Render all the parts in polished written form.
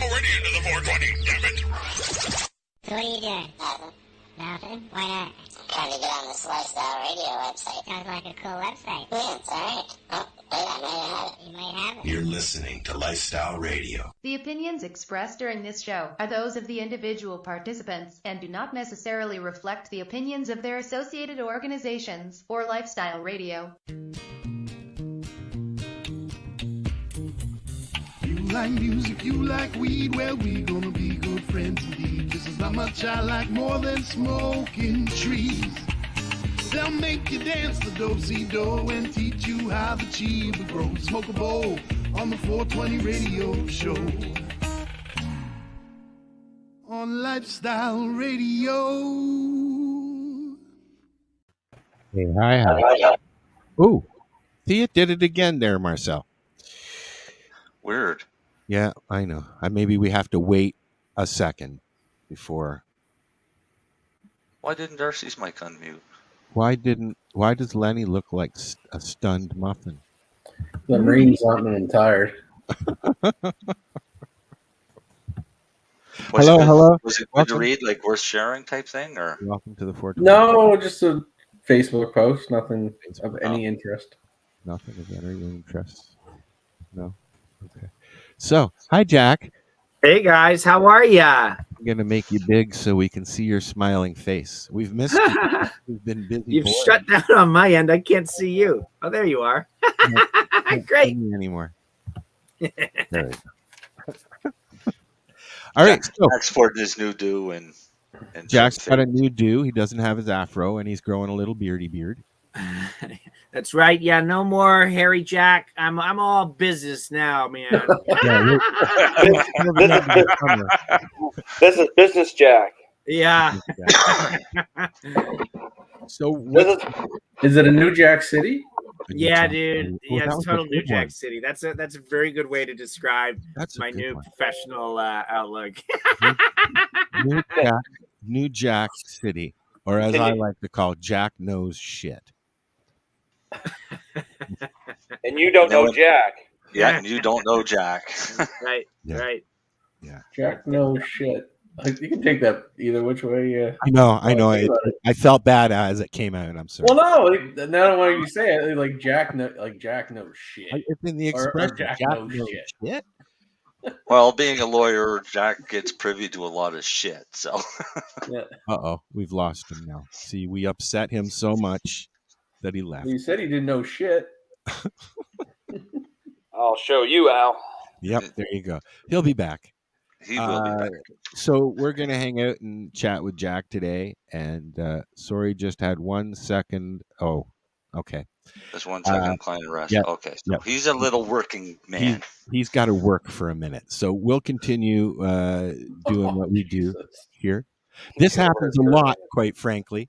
Already into the 420, damn it! So what are you doing? Nothing. Nothing? Why not? Trying to get on this Lifestyle Radio website. Sounds like a cool website. Yeah, it's alright. Oh, wait, I might have it. You might have it. You're listening to Lifestyle Radio. The opinions expressed during this show are those of the individual participants and do not necessarily reflect the opinions of their associated organizations or Lifestyle Radio. You like music, you like weed, well, we gonna be good friends indeed. This is how much I like more than smoking trees. They'll make you dance the do-si-do and teach you how the chiba grows. Smoke a bowl on the 420 radio show. On Lifestyle Radio. Hey, hi. Ooh, see, it did it again there, Marcel. Weird. Yeah, I know. Maybe we have to wait a second before. Why didn't Darcy's mic unmute? Why does Lennie look like a stunned muffin? The Marine's on and tired. Hello. Was it good to read, like worth sharing type thing, or? Welcome to the 420. No, just a Facebook post. Nothing of any interest. Nothing of any interest. No. Okay. So, hi, Jack. Hey guys, how are ya? I'm gonna make you big so we can see your smiling face. We've missed you. We've been busy. You've shut down on my end. I can't see you. Oh, there you are. Great. Anymore. There we go. All right. So Jack's sporting his new do and Jack's got a new do. He doesn't have his afro, and he's growing a little beardy beard. That's right. Yeah, no more hairy Jack. I'm all business now, man. This is business Jack. Yeah. So is it a New Jack City? Yeah, dude. Yeah, it's total New Jack City. That's a very good way to describe my new professional outlook. New Jack City, or as I like to call, Jack knows shit. And you don't know Jack. Yeah, and you don't know Jack. Right. Yeah. Right. Yeah. Jack knows shit. You can take that either which way. Yeah. I know. I felt bad as it came out. I'm sorry. Well, no. Now when you say it, like Jack knows shit. It's in the expression. Or Jack knows shit. Well, being a lawyer, Jack gets privy to a lot of shit. So. Yeah. We've lost him now. See, we upset him so much that he left. He said he didn't know shit. I'll show you, Al. Yep, there you go. He'll be back. He will be back. So we're going to hang out and chat with Jack today. And sorry, just had 1 second. Oh, okay. Just 1 second, client arrest. Yeah, Okay, so he's a little working man. He's got to work for a minute. So we'll continue doing what we do here. This happens a lot, quite frankly.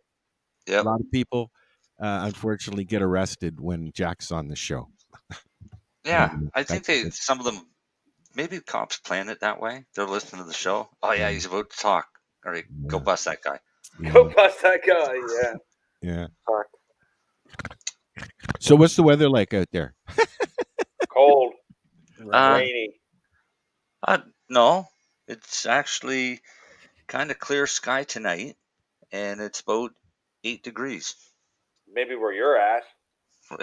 Yep. A lot of people unfortunately get arrested when Jack's on the show. Yeah, I think some of them, maybe cops plan it that way. They're listening to the show. Oh yeah, he's about to talk. All right, go bust that guy. Yeah. Go bust that guy. Yeah. Yeah. Fuck. So what's the weather like out there? Cold. Rainy. No, it's actually kind of clear sky tonight, and it's about 8 degrees. Maybe where you're at.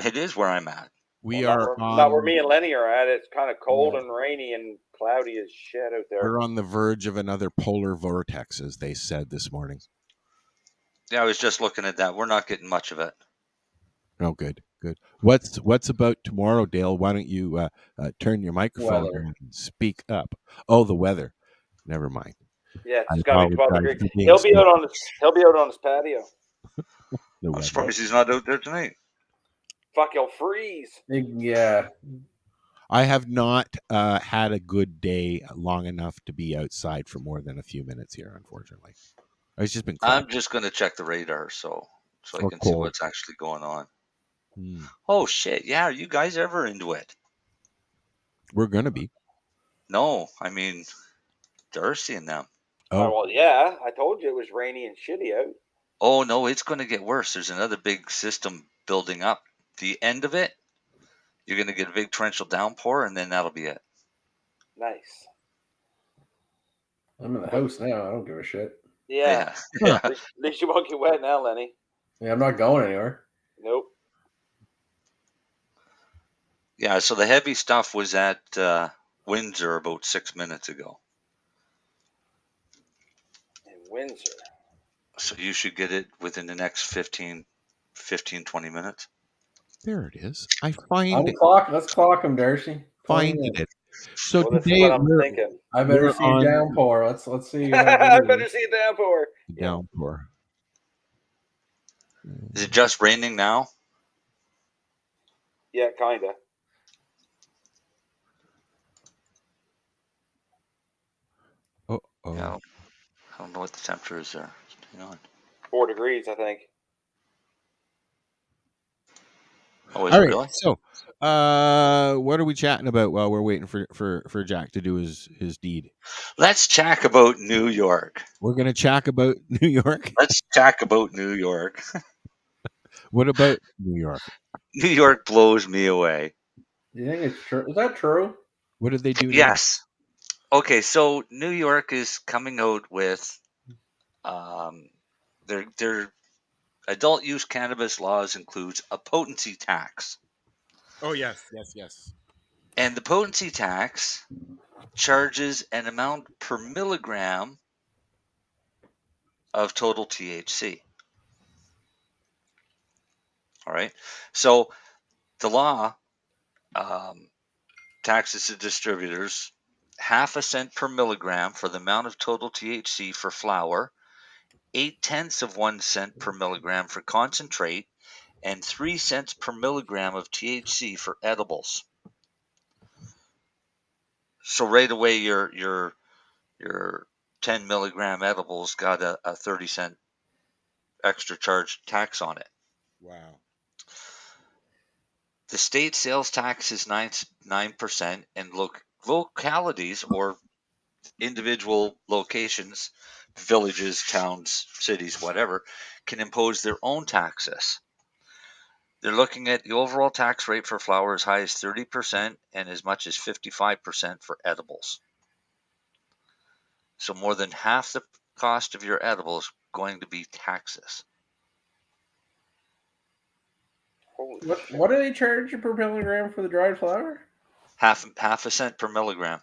It is where I'm at. Not where me and Lennie are at. It's kind of cold and rainy and cloudy as shit out there. We're on the verge of another polar vortex, as they said this morning. Yeah, I was just looking at that. We're not getting much of it. Oh, good. What's about tomorrow, Dale? Why don't you turn your microphone on and speak up? Oh, the weather. Never mind. Yeah, it's got to be 12 degrees. He'll be out on his patio. I'm surprised he's not out there tonight. Fuck, he'll freeze. Yeah. I have not had a good day long enough to be outside for more than a few minutes here, unfortunately. It's just been cold. I'm just going to check the radar so I can see what's actually going on. Hmm. Oh, shit. Yeah, are you guys ever into it? We're going to be. No, I mean, Darcy and them. Oh, well, yeah. I told you it was rainy and shitty out. Oh, no, it's going to get worse. There's another big system building up. The end of it, you're going to get a big torrential downpour, and then that'll be it. Nice. I'm in the house now. I don't give a shit. Yeah. At least you won't get wet now, Lenny. Yeah, I'm not going anywhere. Nope. Yeah, so the heavy stuff was at Windsor about 6 minutes ago. In Windsor. So you should get it within the next 15, 20 minutes. There it is. I find it. Let's clock him, Darcy. Find it. So Well, this is today what I'm thinking. I better we're see a on downpour. Let's see. I better see a downpour. downpour. Is it just raining now? Yeah, kinda. Yeah, I don't know what the temperature is there. Hang on. 4 degrees, I think. Oh, is All it right. really? So, what are we chatting about while we're waiting for Jack to do his deed? Let's chat about New York. We're gonna chat about New York. Let's chat about New York. What about New York? New York blows me away. Do you think it's true? Is that true? What did they do? Yes. Okay, so New York is coming out with their adult use cannabis laws includes a potency tax. Oh yes. And the potency tax charges an amount per milligram of total THC. All right. So the law taxes the distributors 0.5 cent per milligram for the amount of total THC for flower, 0.8 cents per milligram for concentrate, and 3 cents per milligram of THC for edibles. So right away, your 10 milligram edibles got a 30-cent extra charge tax on it. Wow. The state sales tax is 9%, and localities or individual locations, villages, towns, cities, whatever, can impose their own taxes. They're looking at the overall tax rate for flower as high as 30% and as much as 55% for edibles. So more than half the cost of your edibles is going to be taxes. What do they charge you per milligram for the dried flower? 0.5 cent per milligram.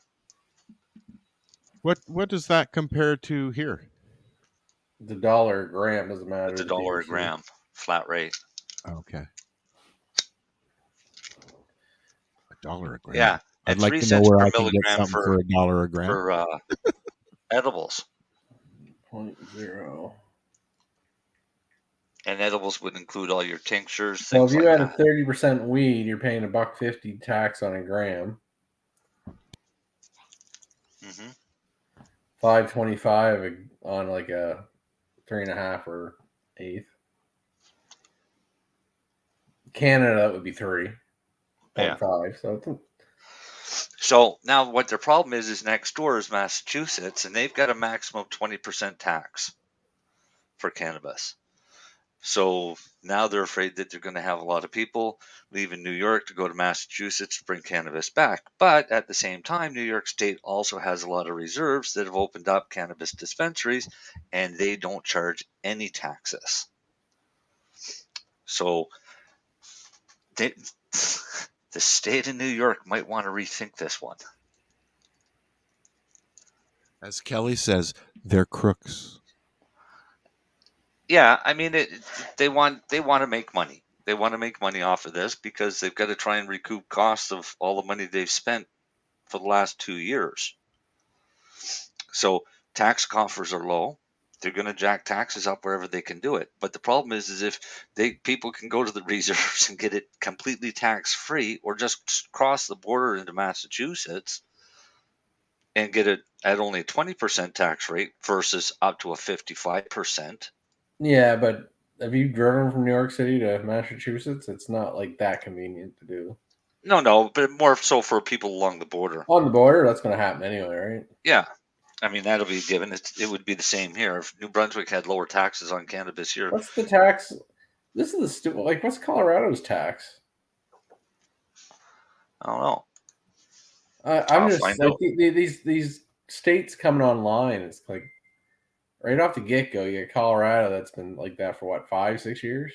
What does that compare to here? The $1 a gram doesn't matter. It's $1 a gram, flat rate. Okay. $1 a gram. Yeah, I'd and like 3 to know cents where per I can get milligram something for $1 a gram. for edibles. 0.0. And edibles would include all your tinctures, So things if you like had that. a 30% weed, you're paying $1.50 tax on a gram. Mm-hmm. $5.25 on like a 3.5 or 1/8. Canada, that would be 3.5. Yeah. So now what their problem is next door is Massachusetts, and they've got a maximum of 20% tax for cannabis. So now they're afraid that they're going to have a lot of people leaving New York to go to Massachusetts to bring cannabis back. But at the same time, New York State also has a lot of reserves that have opened up cannabis dispensaries, and they don't charge any taxes. So the state of New York might want to rethink this one. As Kelly says, they're crooks. Yeah, I mean, they want to make money. They want to make money off of this because they've got to try and recoup costs of all the money they've spent for the last 2 years. So tax coffers are low. They're going to jack taxes up wherever they can do it. But the problem is if people can go to the reserves and get it completely tax free, or just cross the border into Massachusetts and get it at only a 20% tax rate versus up to a 55%. Yeah, but have you driven from New York City to Massachusetts? It's not like that convenient to do. No, but more so for people along the border. On the border, that's going to happen anyway, right? Yeah. I mean, that'll be given. It would be the same here. If New Brunswick had lower taxes on cannabis here. What's the tax? This is the stupid. Like, what's Colorado's tax? I don't know. I'm just like these states coming online. It's like right off the get-go, you get Colorado that's been like that for what, 5-6 years?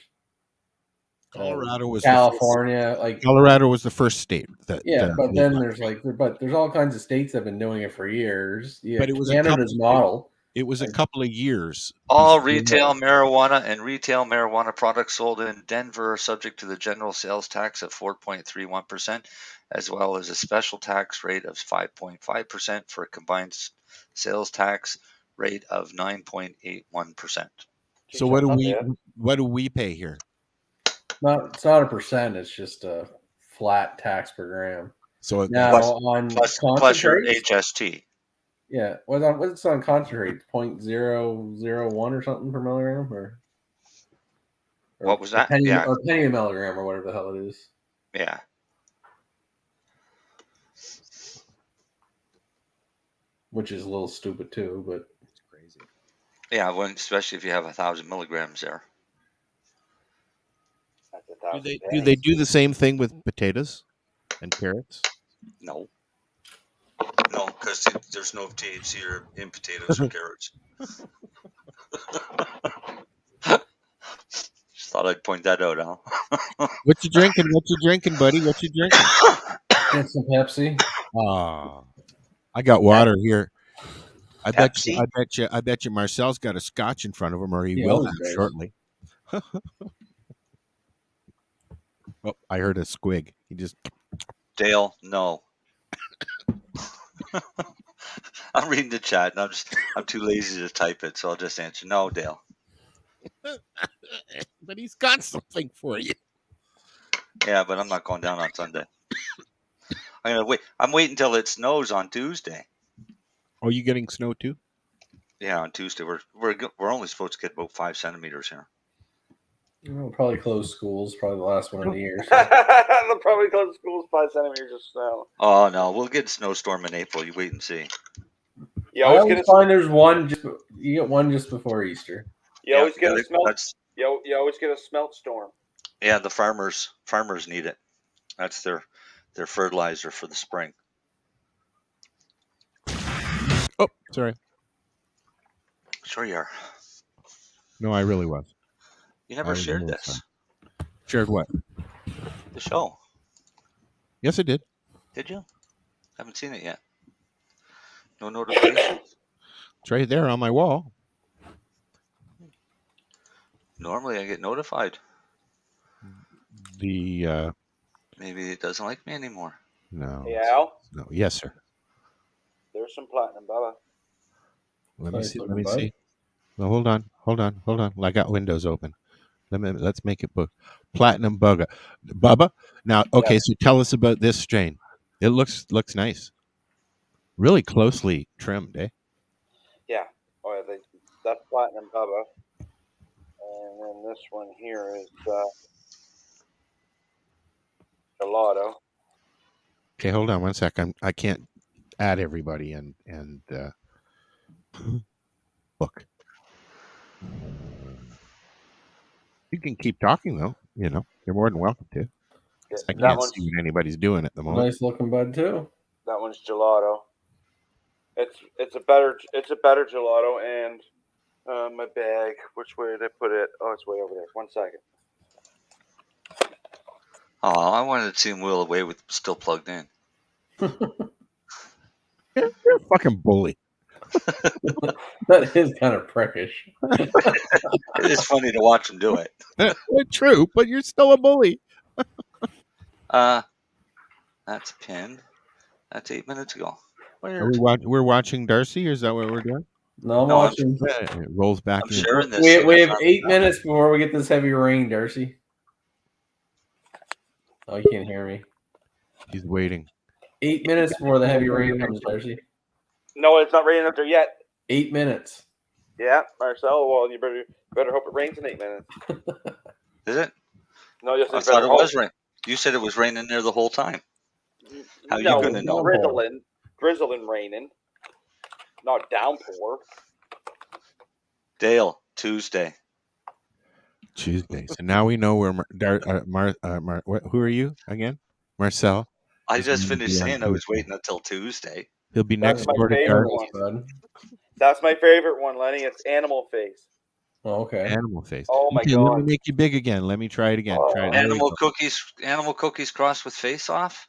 Colorado was California, Colorado was the first state that. But then there's there's all kinds of states that have been doing it for years. Yeah, but it was Canada's model. It was a couple of years. All retail marijuana and retail marijuana products sold in Denver are subject to the general sales tax of 4.31%, as well as a special tax rate of 5.5% for a combined sales tax rate of 9.81%. So what do we pay here? It's not a percent. It's just a flat tax per gram. So now plus your HST. Yeah, what's on concentrate? 0.001 or something per milligram, or what was that? Penny a milligram, or whatever the hell it is. Yeah. Which is a little stupid too, but it's crazy. Yeah, especially if you have 1,000 milligrams there. Do they do the same thing with potatoes and carrots? No. No, because there's no THC in potatoes or carrots. Just thought I'd point that out, Al. What you drinking? What you drinking, buddy? What you drinking? Get some Pepsi. I got water here. I bet Pepsi? you Marcel's got a scotch in front of him, or he will shortly. Oh, I heard a squig. He just. Dale, no. I'm reading the chat, and I'm too lazy to type it, so I'll just answer no, Dale. But he's got something for you. Yeah, but I'm not going down on Sunday. I'm gonna wait. I'm waiting until it snows on Tuesday. Are you getting snow too? Yeah, on Tuesday we're only supposed to get about 5 centimeters here. We'll probably close schools. Probably the last one of the year. So. They'll probably close schools 5 centimeters of snow. Oh no, we'll get a snowstorm in April. You wait and see. You always find there's one. You get one just before Easter. You always get a smelt. You always get a smelt storm. Yeah, the farmers need it. That's their fertilizer for the spring. Oh, sorry. Sure you are. No, I really was. You never shared this. Shared what? The show. Yes, I did. Did you? Haven't seen it yet. No notifications. It's right there on my wall. Normally I get notified. Maybe it doesn't like me anymore. No. Hey, Al? No. Yes, sir. There's some platinum, Bubba. Let me see. Well, hold on. I got windows open. Let's make it book. Platinum Bubba. Now, okay, so tell us about this strain. It looks nice. Really closely trimmed, eh? Yeah. Oh, yeah, that's platinum Bubba. And then this one here is gelato. Okay, hold on one second. I can't add everybody and look. You can keep talking though. You know, you're more than welcome to. Yeah, I can't see what anybody's doing at the moment. Nice looking bud too. That one's gelato. It's a better gelato, and my bag. Which way did I put it? Oh, it's way over there. 1 second. Oh, I wanted to see him wheel away with still plugged in. You're a fucking bully. That is kind of prickish. It is funny to watch him do it. True, but you're still a bully. That's pinned. That's 8 minutes ago. We're watching Darcy, or is that what we're doing? No, I'm watching. It rolls back. I'm sharing this. We have 8 minutes before we get this heavy rain, Darcy. Oh, you can't hear me. He's waiting. 8 minutes before the heavy rain comes, Darcy. No, it's not raining up there yet. 8 minutes. Yeah, Marcel. Well, you better hope it rains in 8 minutes. Is it? No, just I thought it was rain. You said it was raining there the whole time. How are you going to know? Drizzling, raining, not downpour. Dale, Tuesday. So now we know where who are you again? Marcel. I just finished saying I was waiting until Tuesday. He'll be That's next my door to favorite Darcy. one. That's my favorite one, Lenny. It's animal face. Oh, okay. Animal face. Oh my Okay, god. let me make you big again. Let me try it again. Try it. There we go. Animal cookies crossed with face off.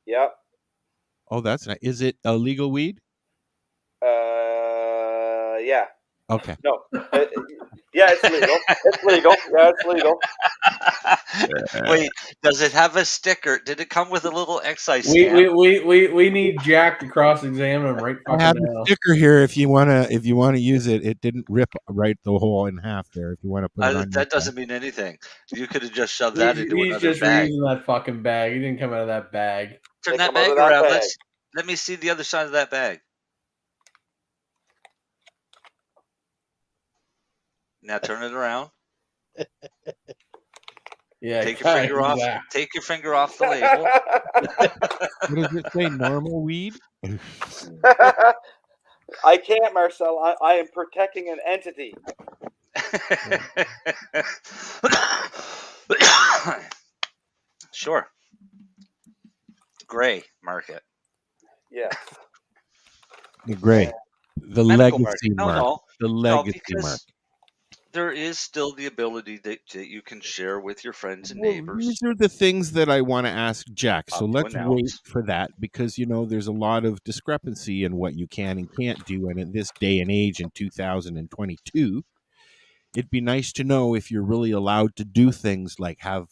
Yep. Oh, that's nice. Is it a legal weed? Yeah. Okay. No. Yeah, it's legal. It's legal. Yeah, it's legal. Wait, does it have a sticker? Did it come with a little excise We stamp? we need Jack to cross-examine him right I fucking have now. a sticker here if you wanna use it. It didn't rip right the hole in half there. If you want to put it on That doesn't mean anything. You could have just shoved that into He's another just bag. reusing that fucking bag. He didn't come out of that bag. Turn that bag around. Let me see the other side of that bag. Now turn it around. Yeah. Take your finger off. Take your finger off the label. What does it say? Normal weed? I can't, Marcel. I am protecting an entity. Sure. Gray market. Yeah. The gray. The Medical legacy market. mark. The legacy because mark. there is still the ability that you can share with your friends and Well, neighbors. these are the things that I want to ask Jack. So let's announce. wait for that because, there's a lot of discrepancy in what you can and can't do. And in this day and age in 2022, it'd be nice to know if you're really allowed to do things like have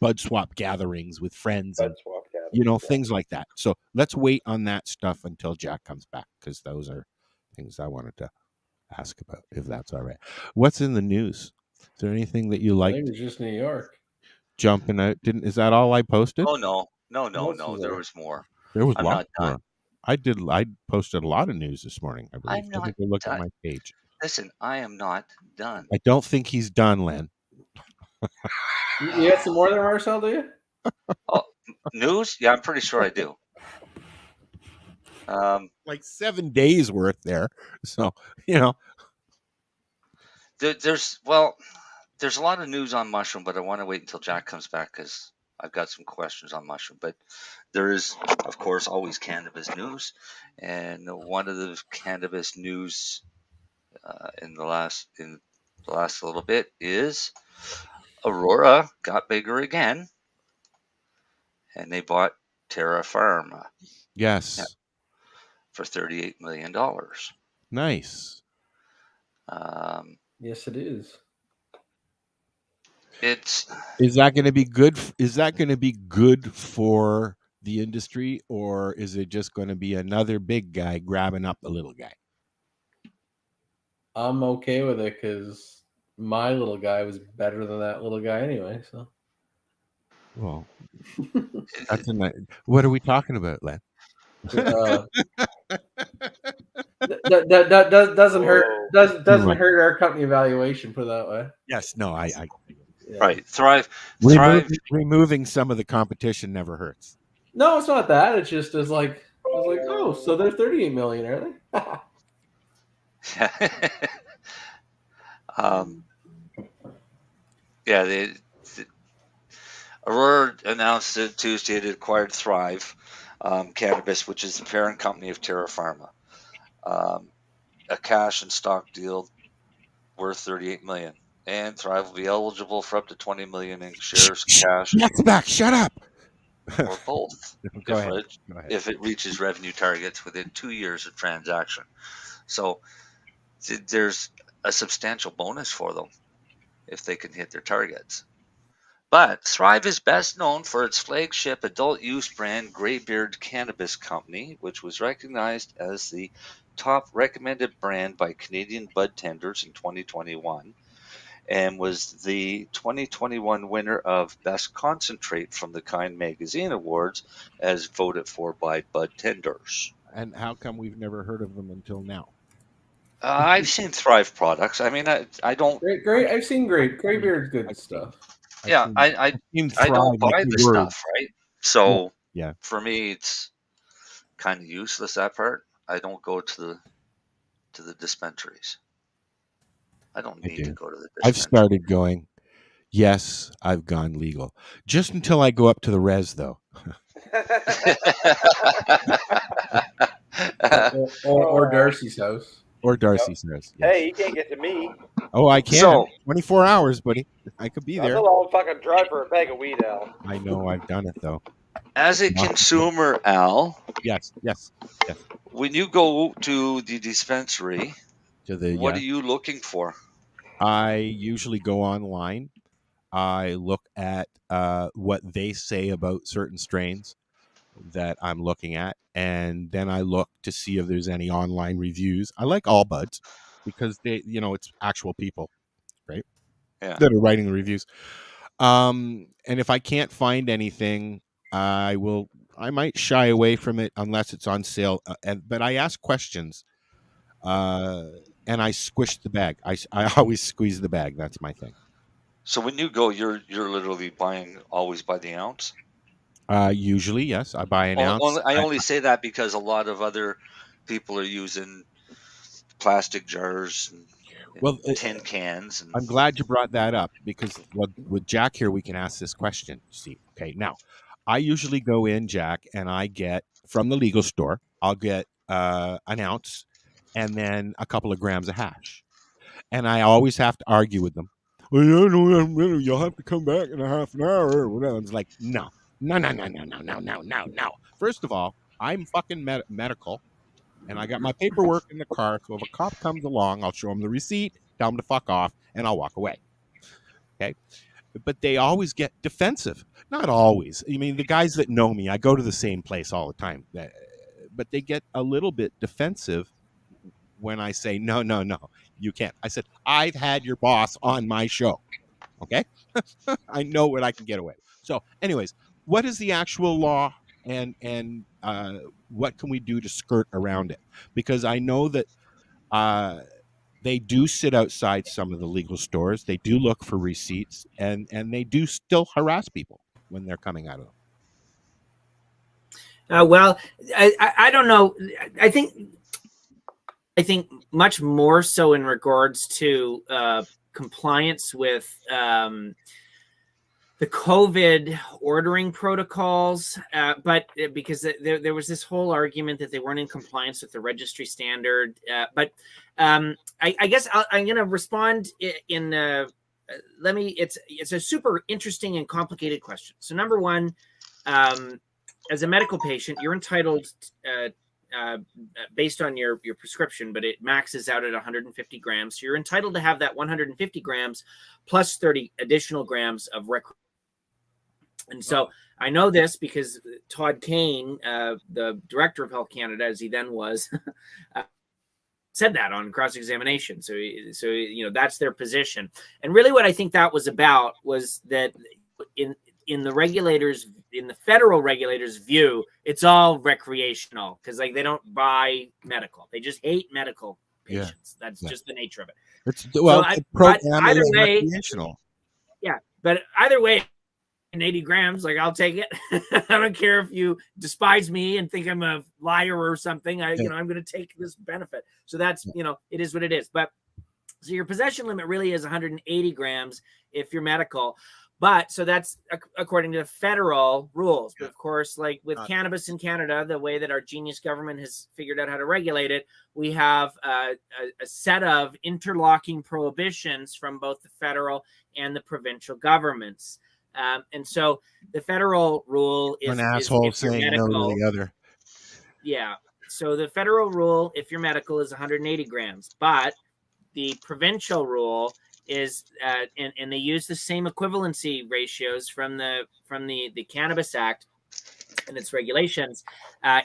bud swap gatherings with friends and, things like that. So let's wait on that stuff until Jack comes back because those are things I wanted to ask about, if that's all right. What's in the news? Is there anything that you like? I think it was just New York jumping out. Is that all I posted? Oh no. There was more. There was I'm lots not more. done. I posted a lot of news this morning. I believe. I'm Let me not go look done. at my page. Listen, I am not done. I don't think he's done, Len. You got some more there, Marcel? Do you? Oh, news? Yeah, I'm pretty sure I do. Like 7 days worth there. So there's a lot of news on mushroom, but I want to wait until Jack comes back because I've got some questions on mushroom. But there is, of course, always cannabis news, and one of the cannabis news in the last little bit is Aurora got bigger again, and they bought Terra Pharma. Yes. For $38 million. Nice. Yes, it is. Is that going to be good? Is that going to be good for the industry, or is it just going to be another big guy grabbing up the little guy? I'm okay with it because my little guy was better than that little guy anyway. So, well, that's a nice. What are we talking about, Len? That doesn't hurt. Doesn't hurt our company valuation. Put it that way. Yes. No. I Yeah. Right. Thrive. Removing some of the competition never hurts. No, it's not that. It's just I was like, oh, so they're 38 million, are they? Yeah. Aurora announced that Tuesday it acquired Thrive Cannabis, which is the parent company of Terra Pharma. A cash and stock deal worth $38 million, and Thrive will be eligible for up to $20 million in shares, cash. Jack's back. Shut up. Or both, Go ahead. if it reaches revenue targets within 2 years of transaction. So there's a substantial bonus for them if they can hit their targets. But Thrive is best known for its flagship adult use brand Greybeard Cannabis Company, which was recognized as the top recommended brand by Canadian bud tenders in 2021 and was the 2021 winner of Best Concentrate from the Kind Magazine Awards as voted for by bud tenders. And how come we've never heard of them until now? I've seen Thrive products. I mean, I don't. Great. I've seen Greybeard's good stuff. Yeah, I don't buy the stuff, right? So yeah, for me, it's kind of useless, that part. I don't go to the dispensaries. I don't need to go to the dispensary. I've started going. Yes, I've gone legal. Just until I go up to the res, though. or Darcy's house. Or Darcy's house. Yes. Hey, you can't get to me. Oh, I can. So- 24 hours, buddy. I could be That's there. a long fucking drive for a bag of weed, Al. I know. I've done it though. As a consumer, Al, Yes. when you go to the dispensary, To the what yeah. are you looking for? I usually go online. I look at what they say about certain strains that I'm looking at, and then I look to see if there's any online reviews. I like all buds because they, it's actual people, right? Yeah. That are writing the reviews. And if I can't find anything, I might shy away from it unless it's on sale. But I ask questions, and I squish the bag. I always squeeze the bag. That's my thing. So when you go, you're literally buying always by the ounce. Usually, yes, I buy an ounce. I only say that because a lot of other people are using plastic jars and tin cans. And I'm glad you brought that up because with Jack here, we can ask this question. See, okay, now I usually go in, Jack, and I get from the legal store. I'll get an ounce and then a couple of grams of hash, and I always have to argue with them. Well, you'll have to come back in a half an hour or whatever. It's like, no. First of all, I'm fucking medical, and I got my paperwork in the car. So if a cop comes along, I'll show him the receipt, tell him to fuck off, and I'll walk away. Okay? But they always get defensive. Not always. I mean, the guys that know me, I go to the same place all the time. But they get a little bit defensive when I say, no, you can't. I said, I've had your boss on my show. Okay? I know what I can get away with. So anyways, what is the actual law and what can we do to skirt around it? Because I know that they do sit outside some of the legal stores. They do look for receipts and they do still harass people when they're coming out of them. Well, I don't know. I think much more so in regards to compliance with the COVID ordering protocols, but because there was this whole argument that they weren't in compliance with the registry standard. But I guess I'm going to respond in. It's a super interesting and complicated question. So number one, as a medical patient, you're entitled based on your prescription, but it maxes out at 150 grams. So you're entitled to have that 150 grams plus 30 additional grams of recreational. And so I know this because Todd Kane, the director of Health Canada, as he then was, said that on cross-examination. So that's their position. And really what I think that was about was that in the regulators, in the federal regulators' view, it's all recreational because they don't buy medical. They just hate medical patients. That's just the nature of it. Either way, recreational. Yeah, but either way, 80 grams, I'll take it. I don't care if you despise me and think I'm a liar or something. I'm going to take this benefit. So that's, it is what it is. But so your possession limit really is 180 grams if you're medical. But so that's according to the federal rules. But of course, with cannabis in Canada, the way that our genius government has figured out how to regulate it, we have a set of interlocking prohibitions from both the federal and the provincial governments. And so the federal rule is an asshole if you're saying medical, no to the other. Yeah. So the federal rule, if you're medical, is 180 grams, but the provincial rule is, and they use the same equivalency ratios from the Cannabis Act and its regulations,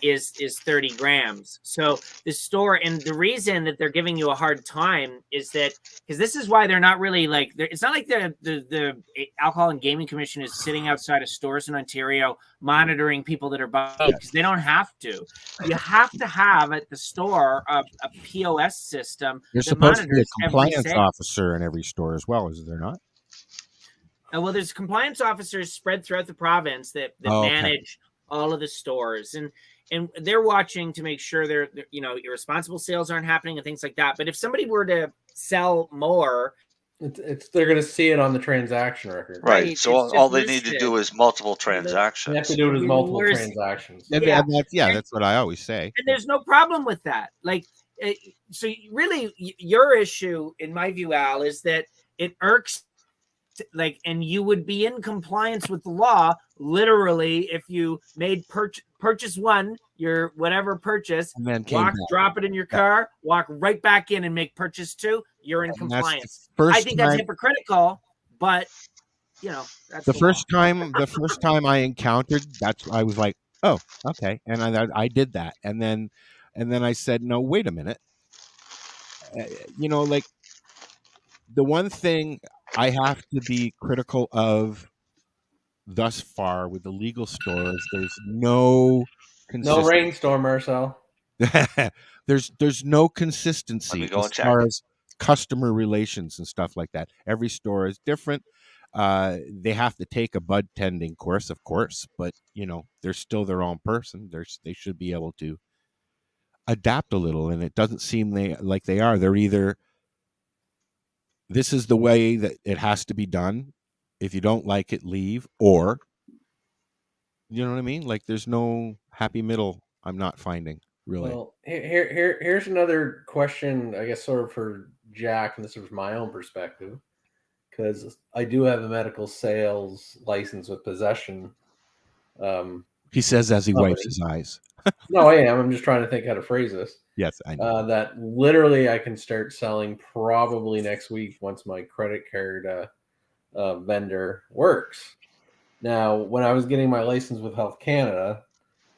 is 30 grams. So the store, and the reason that they're giving you a hard time is that because this is why they're not really it's not like the Alcohol and Gaming Commission is sitting outside of stores in Ontario monitoring people that are buying, because they don't have to. You have to have at the store a POS system. You're supposed to be a compliance officer in every store as well, is there not? Well, there's compliance officers spread throughout the province that manage all of the stores, and they're watching to make sure they're irresponsible sales aren't happening and things like that. But if somebody were to sell more They're going to see it on the transaction record. Right. So all they need to do is multiple transactions. They have to do it as multiple transactions. That's what I always say. And there's no problem with that. Like, so really, your issue, in my view, Al, is that it irks. Like, and you would be in compliance with the law literally if you made purchase one, your whatever purchase, and then drop it in your car, walk right back in and make purchase two. You're in compliance. I think that's hypocritical, but that's the first time. The first time I encountered I was like, oh, okay, and I did that, and then I said, no, wait a minute, like the one thing I have to be critical of thus far with the legal stores, there's no rainstorm, Marcel. there's no consistency as far as customer relations and stuff like that. Every store is different. They have to take a bud tending course, of course, but they're still their own person. They should be able to adapt a little, and it doesn't seem like they are. They're either this is the way that it has to be done. If you don't like it, leave. Or, you know what I mean? Like, there's no happy middle. I'm not finding, really. Well, here's another question, I guess, sort of for Jack, and this is from my own perspective, because I do have a medical sales license with possession. He says as he wipes his eyes. No, I am. I'm just trying to think how to phrase this. Yes, I know. That literally I can start selling probably next week once my credit card vendor works. Now, when I was getting my license with Health Canada,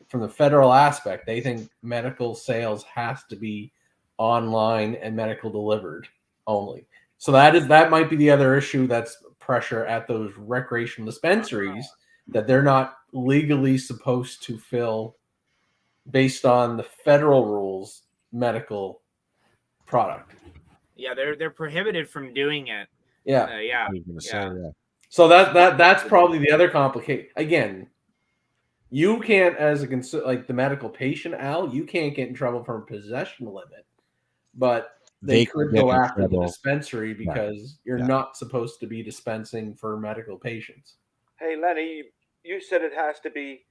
from the federal aspect, they think medical sales has to be online and medical delivered only. So that might be the other issue, that's pressure at those recreational dispensaries, that they're not legally supposed to fill, based on the federal rules, medical product. Yeah, they're prohibited from doing it. Yeah. So that's probably the other complication. Again, you can't, as like the medical patient, Al, you can't get in trouble for a possession limit, but they could go after the dispensary because you're not supposed to be dispensing for medical patients. Hey, Lenny, you said it has to be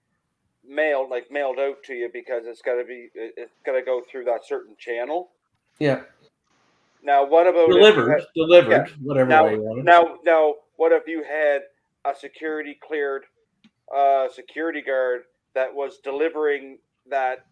mailed out to you because it's got to go through that certain channel. Yeah. Now, what about delivered, whatever way you want it. Now, what if you had a security cleared security guard that was delivering that,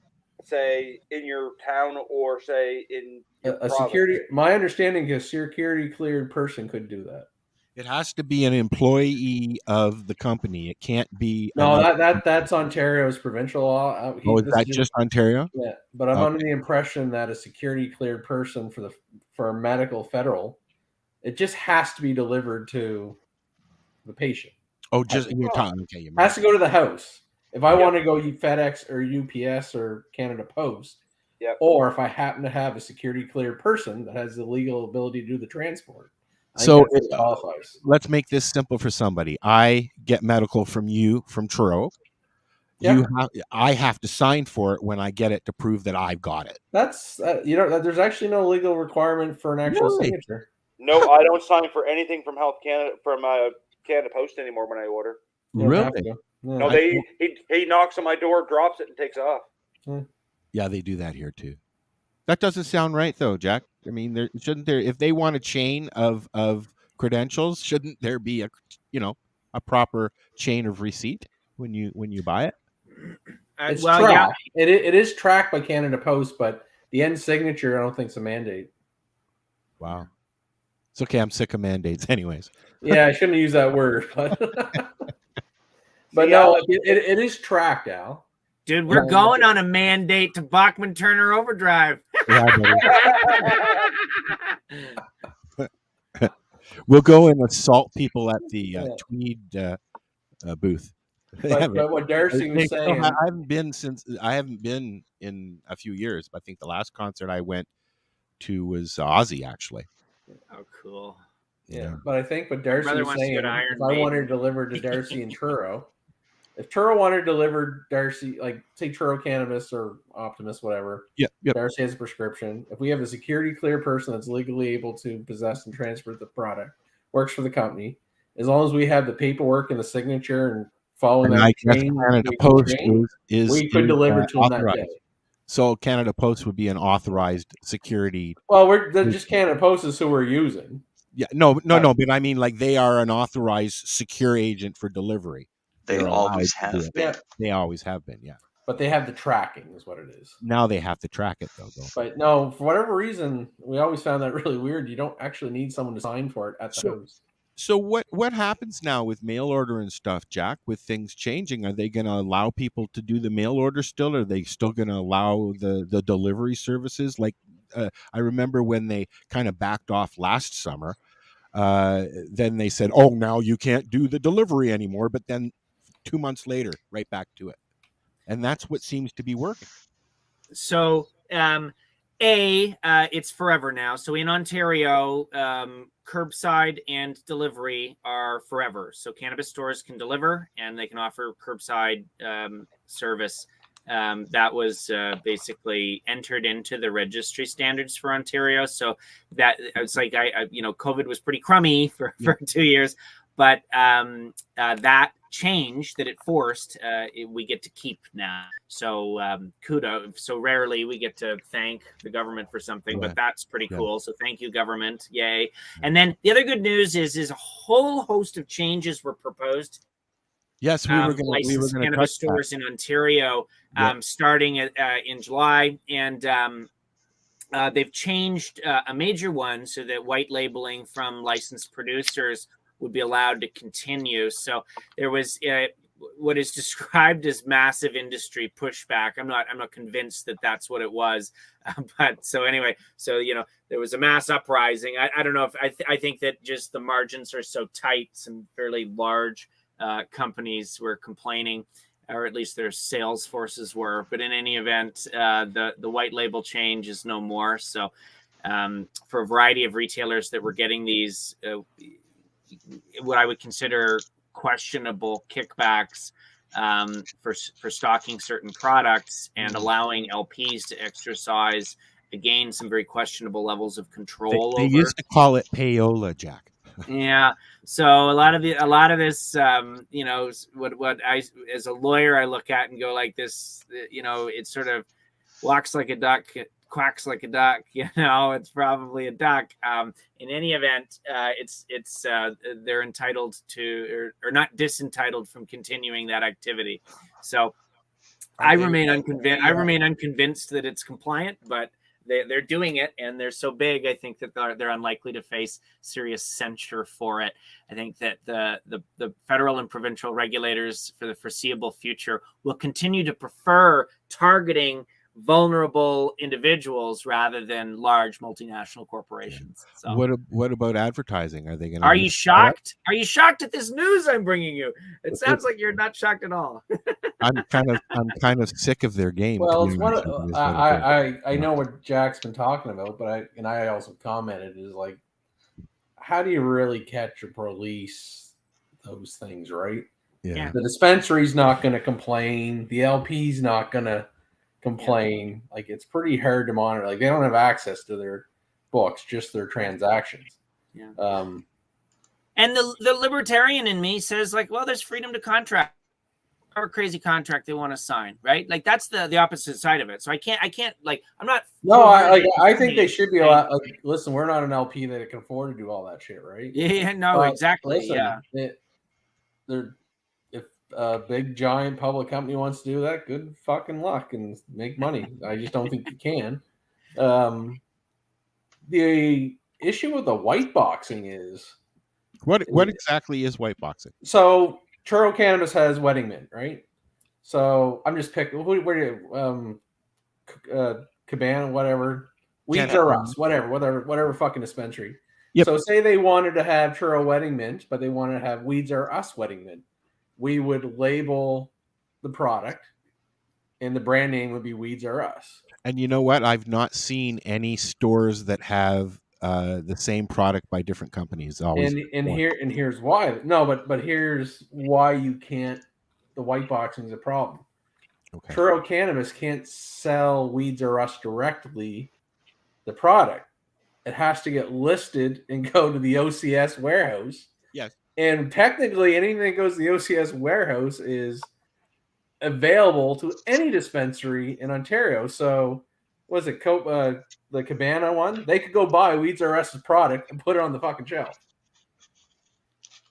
say, in your town or say in your security? My understanding is a security cleared person could do that. It has to be an employee of the company. It can't be. No, that's Ontario's provincial law. Is that just Ontario? Yeah, but I'm under the impression that a security cleared person for a medical federal, it just has to be delivered to the patient. Oh, just you're talking. Okay, you has to go to the house. If I want to go FedEx or UPS or Canada Post, or if I happen to have a security cleared person that has the legal ability to do the transport. So let's make this simple for somebody. I get medical from you, from Truro. Yep. I have to sign for it when I get it to prove that I've got it. That's there's actually no legal requirement for an actual signature. No, I don't sign for anything from Health Canada, from Canada Post anymore when I order. Really? No, he knocks on my door, drops it, and takes off. Yeah, they do that here too. That doesn't sound right, though, Jack. I mean, shouldn't there? If they want a chain of credentials, shouldn't there be a proper chain of receipt when you buy it? It's tracked. It is tracked by Canada Post, but the end signature, I don't think is a mandate. Wow, it's okay. I'm sick of mandates, anyways. Yeah, I shouldn't use that word, but no, it is tracked, Al. Dude, we're going on a mandate to Bachman Turner Overdrive. We'll go and assault people at the Tweed booth. But what Darcy was saying, I haven't been in a few years. But I think the last concert I went to was Ozzy, actually. Oh, cool. Yeah, but I think what Darcy was saying, if I wanted to deliver to Darcy and Truro, If Turo wanted to deliver Darcy, like say Turo Cannabis or Optimus, whatever. Yep. Darcy has a prescription. If we have a security clear person that's legally able to possess and transfer the product, works for the company, as long as we have the paperwork and the signature and following And that I guess chain, Canada Post we could deliver to them that authorized. day. So Canada Post would be an authorized security. Well, they're just Canada Post is who we're using. Yeah, no. But I mean, like they are an authorized secure agent for delivery. They always have been. Yeah. They always have been. Yeah. But they have the tracking, is what it is. Now they have to track it though. But no, for whatever reason, we always found that really weird. You don't actually need someone to sign for it at the house. So what happens now with mail order and stuff, Jack? With things changing, are they going to allow people to do the mail order still? Are they still going to allow the delivery services? Like I remember when they kind of backed off last summer. Then they said, "Oh, now you can't do the delivery anymore." But then 2 months later, right back to it, and that's what seems to be working. So, it's forever now. So in Ontario, curbside and delivery are forever. So cannabis stores can deliver and they can offer curbside service. That was basically entered into the registry standards for Ontario. So that it's like COVID was pretty crummy for 2 years, but that change that it forced, we get to keep now. So kudos. So rarely we get to thank the government for something, but that's pretty cool. So thank you, government. Yay. And then the other good news is a whole host of changes were proposed. Yes, we were going to cannabis stores in Ontario starting in July, and they've changed a major one so that white labeling from licensed producers would be allowed to continue. So there was what is described as massive industry pushback. I'm not convinced that that's what it was, but so anyway, so there was a mass uprising. I don't know if I think that just the margins are so tight. Some fairly large companies were complaining, or at least their sales forces were. But in any event, the white label change is no more. So for a variety of retailers that were getting these, what I would consider questionable kickbacks for stocking certain products and allowing LPs to exercise, again, some very questionable levels of control. They used to call it payola, Jack. Yeah. So a lot of this, what I, as a lawyer, I look at and go like this, it sort of walks like a duck, quacks like a duck, it's probably a duck. In any event, they're entitled to, or not disentitled from continuing that activity. So I remain unconvinced that it's compliant, but they're doing it, and they're so big, I think that they're unlikely to face serious censure for it. I think that the federal and provincial regulators for the foreseeable future will continue to prefer targeting vulnerable individuals rather than large multinational corporations. So what about advertising? Are they going to? Are you shocked? Are you shocked at this news I'm bringing you? It sounds like you're not shocked at all. I'm kind of sick of their game. Well, it's one of, I know what Jack's been talking about, but I also commented is like, how do you really catch or police those things, right? Yeah. The dispensary's not going to complain. The LP's not going to complain. Like, it's pretty hard to monitor. Like, they don't have access to their books, just their transactions. Yeah. And the libertarian in me says, like, well, there's freedom to contract. Or crazy contract they want to sign, right? Like, that's the opposite side of it. So I can't like, I'm not. No, I think they should be allowed. Like, listen, we're not an LP that can afford to do all that shit, right? Yeah, no, exactly. Listen, yeah. If a big giant public company wants to do that, good fucking luck and make money. I just don't think you can. The issue with the white boxing is what exactly is white boxing? So Turo Cannabis has Wedding Mint, right? So I'm just picking Cabana, whatever, Weeds Are Us, whatever fucking dispensary. Yep. So say they wanted to have Turo Wedding Mint, but they wanted to have Weeds Are Us Wedding Mint. We would label the product, and the brand name would be Weeds Are Us. And you know what? I've not seen any stores that have the same product by different companies. Always, and here's why. No, but here's why you can't the white boxing is a problem. Okay. Truro Cannabis can't sell Weeds R Us directly, the product. It has to get listed and go to the OCS warehouse. Yes. And technically, anything that goes to the OCS warehouse is available to any dispensary in Ontario. So, was it the Cabana one? They could go buy Weeds R Us's product and put it on the fucking shelf.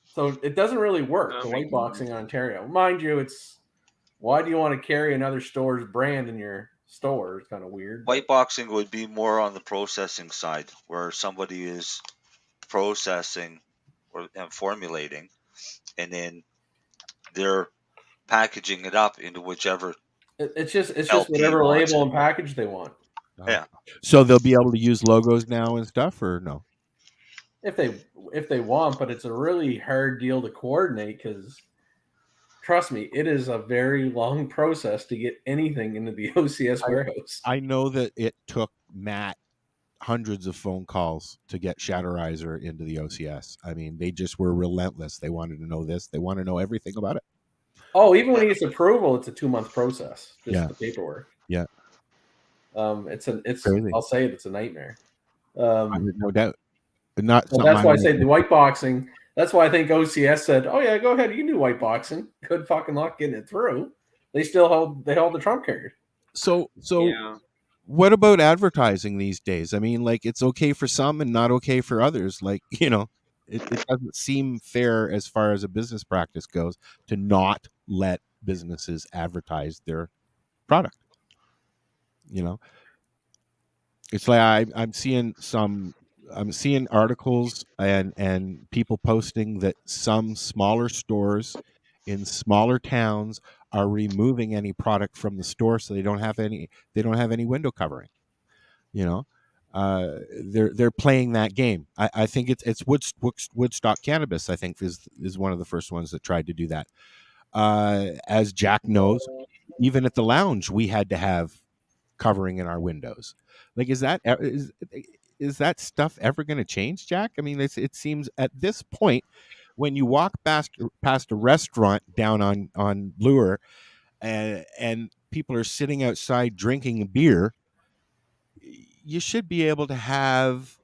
So it doesn't really work, the white boxing in Ontario. Mind you, it's why do you want to carry another store's brand in your store? It's kind of weird. White boxing would be more on the processing side, where somebody is processing and formulating, and then they're packaging it up into whichever. It's just LP whatever wants label it. and package they want. Yeah. So they'll be able to use logos now and stuff, or no? If they want, but it's a really hard deal to coordinate because, trust me, it is a very long process to get anything into the OCS warehouse. I know that it took Matt hundreds of phone calls to get Shatterizer into the OCS. I mean, they just were relentless. They wanted to know this. They want to know everything about it. Oh, even when he gets approval, it's a 2-month process. Just the paperwork. Yeah. It's crazy. I'll say it's a nightmare. No doubt. Not. Well, that's why I say the white boxing. That's why I think OCS said, "Oh yeah, go ahead. You can do white boxing. Good fucking luck getting it through." They still hold the Trump card. So what about advertising these days? I mean, like, it's okay for some and not okay for others. Like, you know, it doesn't seem fair as far as a business practice goes to not let businesses advertise their product. You know, it's like I'm seeing articles and people posting that some smaller stores in smaller towns are removing any product from the store, so they don't have any window covering. You know, they're playing that game. I think it's Woodstock Cannabis. I think is one of the first ones that tried to do that. As Jack knows, even at the lounge, we had to have covering in our windows. Like, is that stuff ever going to change, Jack? I mean, it seems at this point, when you walk past a restaurant down on Bloor, and people are sitting outside drinking a beer, you should be able to have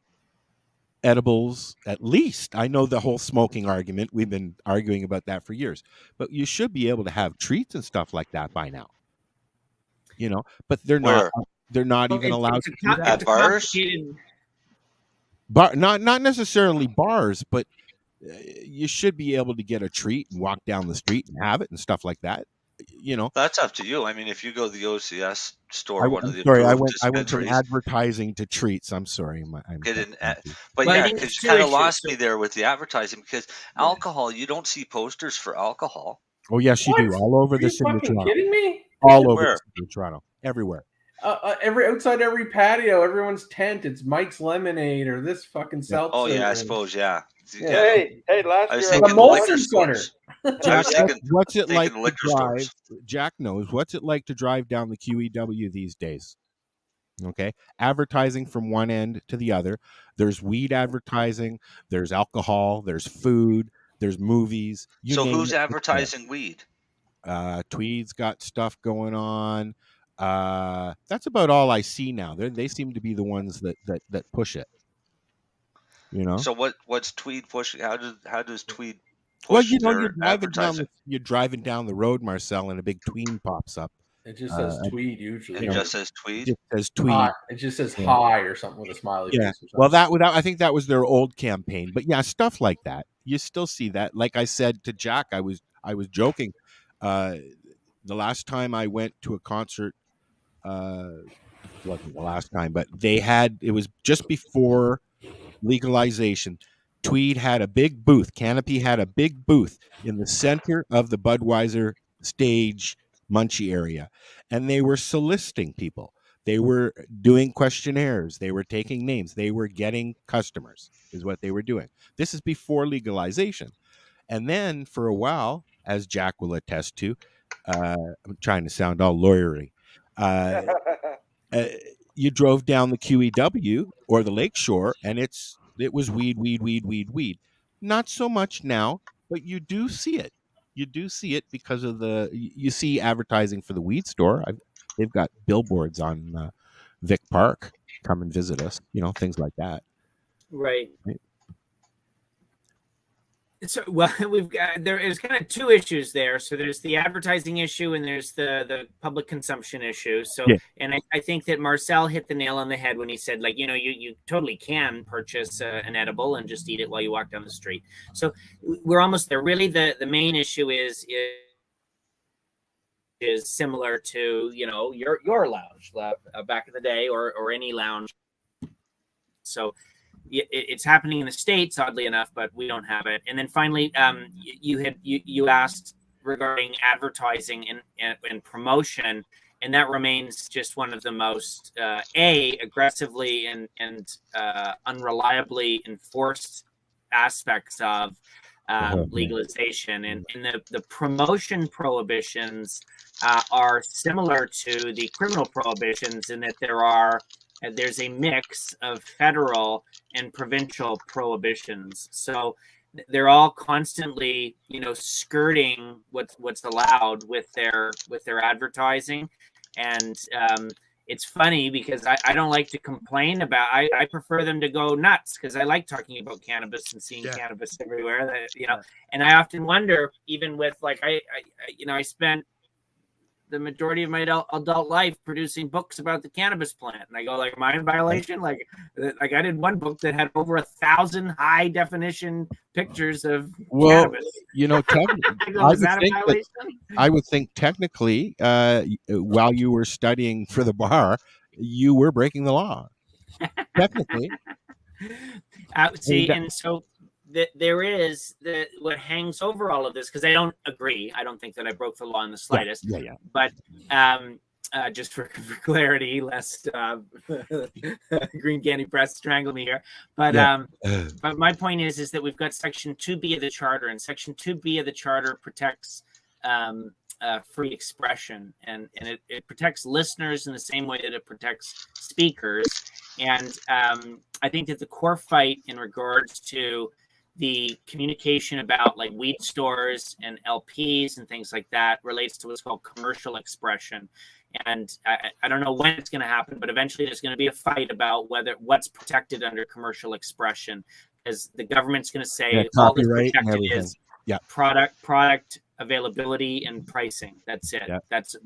edibles at least. I know the whole smoking argument, we've been arguing about that for years, but you should be able to have treats and stuff like that by now. You know, but they're not even allowed to do that. At bars? Not necessarily bars, but you should be able to get a treat and walk down the street and have it and stuff like that. You know, that's up to you. I mean, if you go to the OCS store, I went from advertising to treats. I'm sorry, but yeah, because you kind of lost me there with the advertising, because alcohol, you don't see posters for alcohol. Oh yes, you do, all over the city of Toronto. Kidding me? All over the city of Toronto, everywhere. Outside every patio, everyone's tent, it's Mike's Lemonade or this fucking seltzer. Oh yeah, I suppose Hey, last year the Molson Center. What's it like to drive? Jack knows what's it like to drive down the QEW these days. Okay, advertising from one end to the other. There's weed advertising. There's alcohol. There's food. There's movies. So who's advertising weed? Tweed's got stuff going on. That's about all I see now. They seem to be the ones that push it. You know. So what's Tweed pushing? How does Tweed push? Well, you know, you're driving down the road, Marcel, and a big tween pops up. It just says Tweed usually. It just says Tweed. It says Tweed. It just says hi or something with a smiley face. Or something. Well, I think that was their old campaign. But yeah, stuff like that. You still see that. Like I said to Jack, I was joking. The last time I went to a concert, wasn't the last time, but it was just before legalization. Tweed had a big booth. Canopy had a big booth in the center of the Budweiser stage munchie area, and they were soliciting people. They were doing questionnaires. They were taking names. They were getting customers, is what they were doing. This is before legalization. And then for a while, as Jack will attest to, I'm trying to sound all lawyery, you drove down the QEW or the Lakeshore, and it was weed. Not so much now, but you do see it. you do see it because of you see advertising for the weed store. They've got billboards on Vic Park. Come and visit us. Things like that. Right. So, well, there's kind of two issues there. So there's the advertising issue and there's the public consumption issue. So, yeah. And I think that Marcel hit the nail on the head when he said, like, you totally can purchase an edible and just eat it while you walk down the street. So we're almost there. Really, the main issue is similar to, your lounge back in the day or any lounge. So it's happening in the States, oddly enough, but we don't have it. And then finally, you asked regarding advertising and promotion, and that remains just one of the most aggressively and unreliably enforced aspects of legalization. And the promotion prohibitions are similar to the criminal prohibitions in that there's a mix of federal and provincial prohibitions. So they're all constantly, skirting what's allowed with their advertising. And it's funny because I don't like to complain about. I prefer them to go nuts because I like talking about cannabis and seeing cannabis everywhere. And I often wonder, even with I spent the majority of my adult life producing books about the cannabis plant, and I go, am I in violation? Like I did one book that had over 1,000 high definition pictures of cannabis. I would think technically, while you were studying for the bar, you were breaking the law. Technically, and so. There is what hangs over all of this, because I don't agree. I don't think that I broke the law in the slightest. Yeah. But just for clarity, lest Green Candy Press strangle me here. But but my point is that we've got Section 2B of the Charter, and Section 2B of the Charter protects free expression, and it protects listeners in the same way that it protects speakers. And I think that the core fight in regards to the communication about weed stores and LPs and things like that relates to what's called commercial expression. And I don't know when it's going to happen, but eventually there's going to be a fight about what's protected under commercial expression, because the government's going to say all that's protected is product availability and pricing. That's it. That's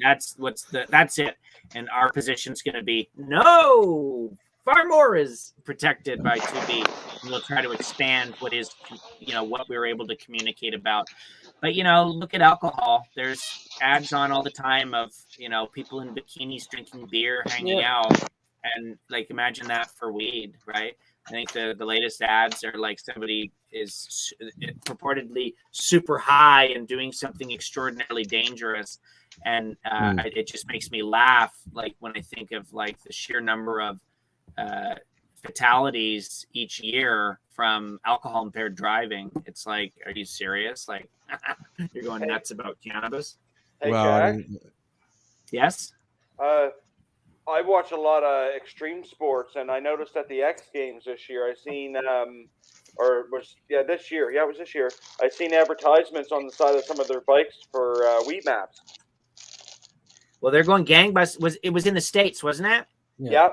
it. And our position's going to be no. Far more is protected by 2B, and we'll try to expand what we were able to communicate about. But, look at alcohol. There's ads on all the time of, people in bikinis drinking beer, hanging out. And, imagine that for weed, right? I think the latest ads are somebody is purportedly super high and doing something extraordinarily dangerous. And it just makes me laugh, when I think of, the sheer number of fatalities each year from alcohol impaired driving. It's are you serious? You're going nuts about cannabis? Hey, Jack? Yes? I watch a lot of extreme sports, and I noticed at the X Games this year, this year. Yeah, it was this year. I seen advertisements on the side of some of their bikes for weed maps. Well, they're going gangbusters. It was in the States, wasn't it? Yeah.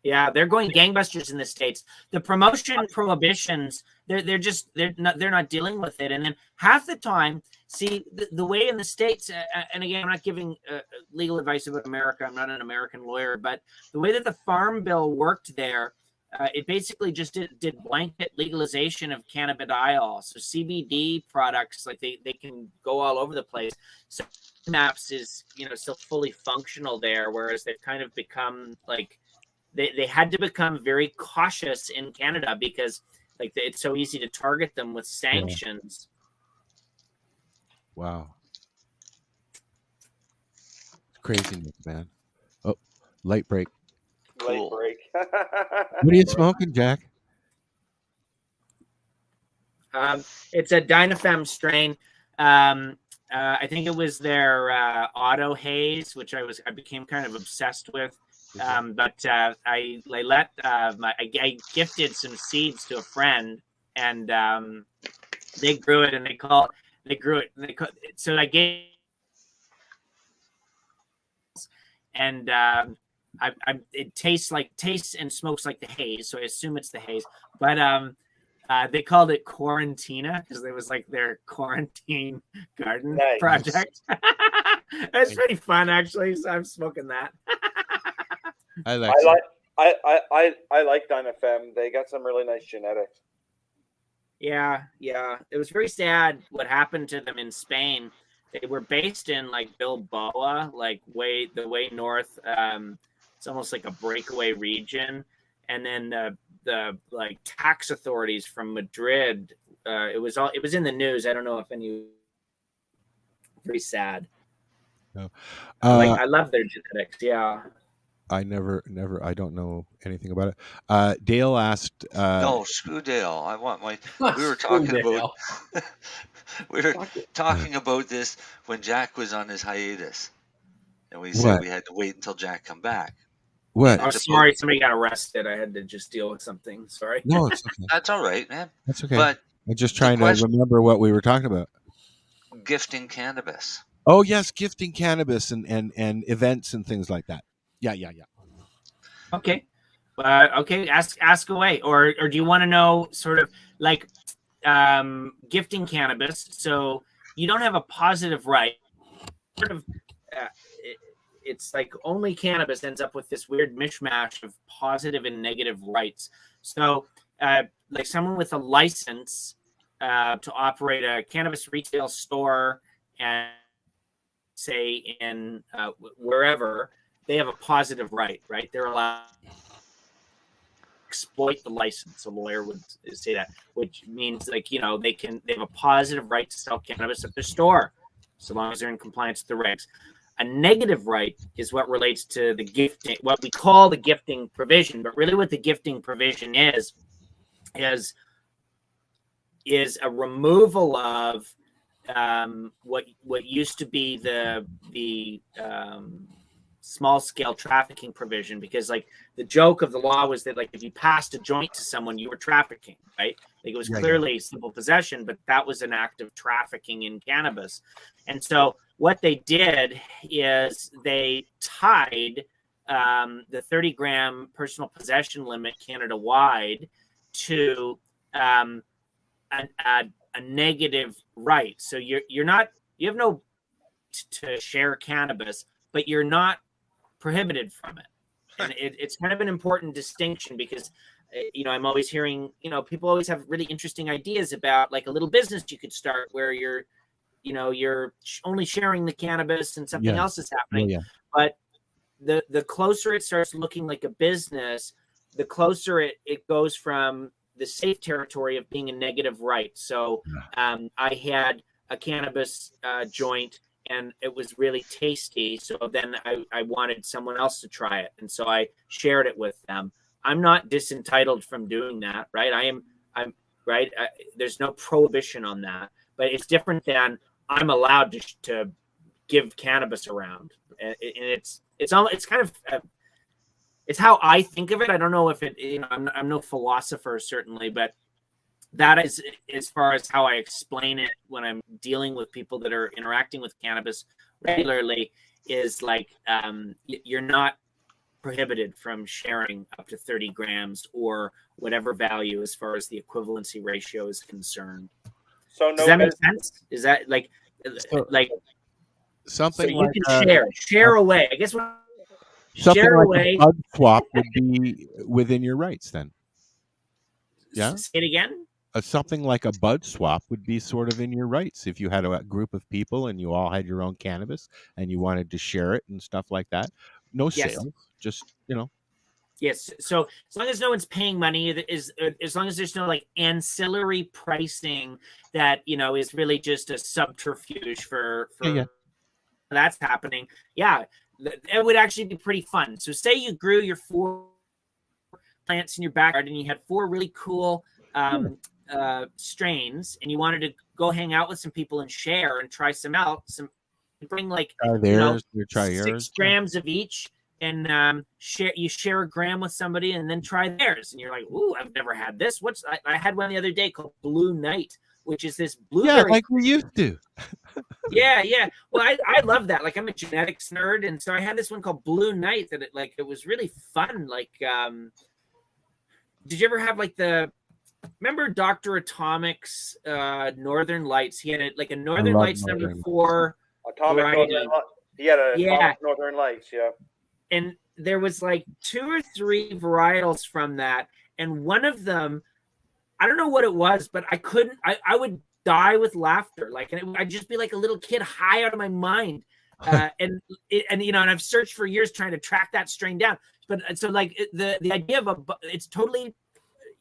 Yeah, they're going gangbusters in the States. The promotion prohibitions, they're not dealing with it. And then half the time, see the way in the States, and again, I'm not giving legal advice about America. I'm not an American lawyer, but the way that the Farm Bill worked there, it basically just did blanket legalization of cannabidiol. So CBD products, they can go all over the place. So maps is still fully functional there, whereas they've kind of become They had to become very cautious in Canada because it's so easy to target them with sanctions. Wow. Craziness, man. Oh, light break. Light break. What are you smoking, Jack? It's a Dynafem strain. I think it was their Auto Haze, which I became kind of obsessed with. But I gifted some seeds to a friend, and they grew it, and They grew it. So I gave, and it tastes and smokes like the haze. So I assume it's the haze. But they called it Quarantina because it was like their quarantine garden project. It's pretty fun, actually. So I'm smoking that. I like Dynafem. They got some really nice genetics. Yeah. It was very sad what happened to them in Spain. They were based in like Bilbao, like way north. It's almost like a breakaway region. And then the like tax authorities from Madrid. It was in the news. I don't know if any. Very sad. No. I love their genetics. Yeah. I never. I don't know anything about it. Dale asked. No, screw Dale. I want my. We were talking about. We were talking about this when Jack was on his hiatus, and we said we had to wait until Jack come back. What? Oh, sorry, somebody got arrested. I had to just deal with something. Sorry. No, it's okay. That's all right, man. That's okay. But I'm just trying to remember what we were talking about. Gifting cannabis. Oh yes, gifting cannabis and events and things like that. Yeah. Okay. Okay. Ask away. Or do you want to know sort of like gifting cannabis? So you don't have a positive right. Sort of. It's like only cannabis ends up with this weird mishmash of positive and negative rights. So, like someone with a license to operate a cannabis retail store and say in wherever, they have a positive right? They're allowed to exploit the license. A lawyer would say that, which means like, they have a positive right to sell cannabis at their store, so long as they're in compliance with the regs. A negative right is what relates to the gifting, what we call the gifting provision, but really what the gifting provision is a removal of what used to be the small scale trafficking provision, because like the joke of the law was that like if you passed a joint to someone, you were trafficking, right? Like it was clearly simple possession, but that was an act of trafficking in cannabis. And so what they did is they tied the 30-gram personal possession limit Canada-wide to a negative right. So you have no to share cannabis, but you're not prohibited from it. And it's kind of an important distinction because, I'm always hearing, people always have really interesting ideas about like a little business you could start where you're only sharing the cannabis and something else is happening. Yeah. But the closer it starts looking like a business, the closer it goes from the safe territory of being a negative right. So I had a cannabis joint and it was really tasty. So then I wanted someone else to try it. And so I shared it with them. I'm not disentitled from doing that, right? I'm right. There's no prohibition on that, but it's different than I'm allowed to give cannabis around. And it's kind of, it's how I think of it. I don't know if I'm no philosopher certainly, but that is as far as how I explain it when I'm dealing with people that are interacting with cannabis regularly is like, you're not prohibited from sharing up to 30 grams or whatever value as far as the equivalency ratio is concerned. So does that make sense? Is that like something so you like can share away? I guess something share like away. a bud swap would be within your rights then. Yeah. Say it again. Something like a bud swap would be sort of in your rights if you had a group of people and you all had your own cannabis and you wanted to share it and stuff like that. No sale, just Yes. So as long as no one's paying money, as long as there's no like ancillary pricing that is really just a subterfuge for that's happening. Yeah, it would actually be pretty fun. So say you grew your 4 plants in your backyard and you had 4 really cool strains, and you wanted to go hang out with some people and share and try some out. Bring like try 6 grams of each. And share a gram with somebody and then try theirs. And you're like, ooh, I've never had this. I had one the other day called Blue Night, which is this Yeah, blueberry. like we used to. Yeah. Well, I love that. Like, I'm a genetics nerd, and so I had this one called Blue Night that it was really fun. Like, did you ever have remember Dr. Atomic's Northern Lights? He had a Northern Lights number 4 Atomic variety. Northern Lights. He had Atomic Northern Lights, yeah. And there was 2 or 3 varietals from that, and one of them, I don't know what it was, but I would die with laughter. I'd just be like a little kid high out of my mind. And I've searched for years trying to track that strain down. But so the idea of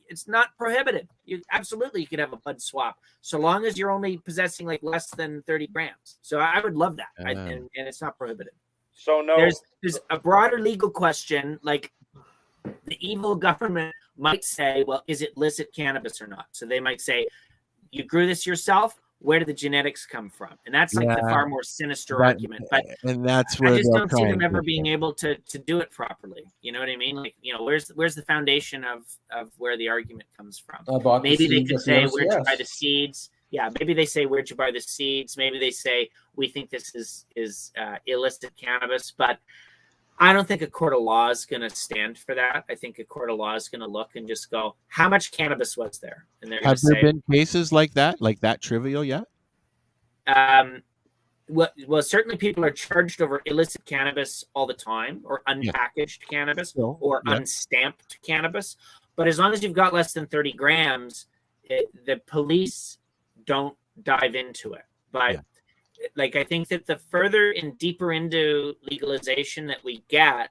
it's not prohibited. You could have a bud swap so long as you're only possessing less than 30 grams. So I would love that. And it's not prohibited. So no, there's a broader legal question. Like, the evil government might say, well, is it licit cannabis or not? So they might say, you grew this yourself. Where did the genetics come from? And that's the far more sinister argument. But that's where I just don't see them ever being able to do it properly. You know what I mean? Where's the foundation of where the argument comes from? Maybe they could say, where'd you buy the seeds? Yeah, maybe they say, where'd you buy the seeds? Maybe they say, we think this is illicit cannabis. But I don't think a court of law is going to stand for that. I think a court of law is going to look and just go, how much cannabis was there? And they're Have there been cases like that trivial yet? Well, certainly people are charged over illicit cannabis all the time, or unpackaged cannabis, or unstamped cannabis. But as long as you've got less than 30 grams, the police don't dive into it. But I think that the further and deeper into legalization that we get,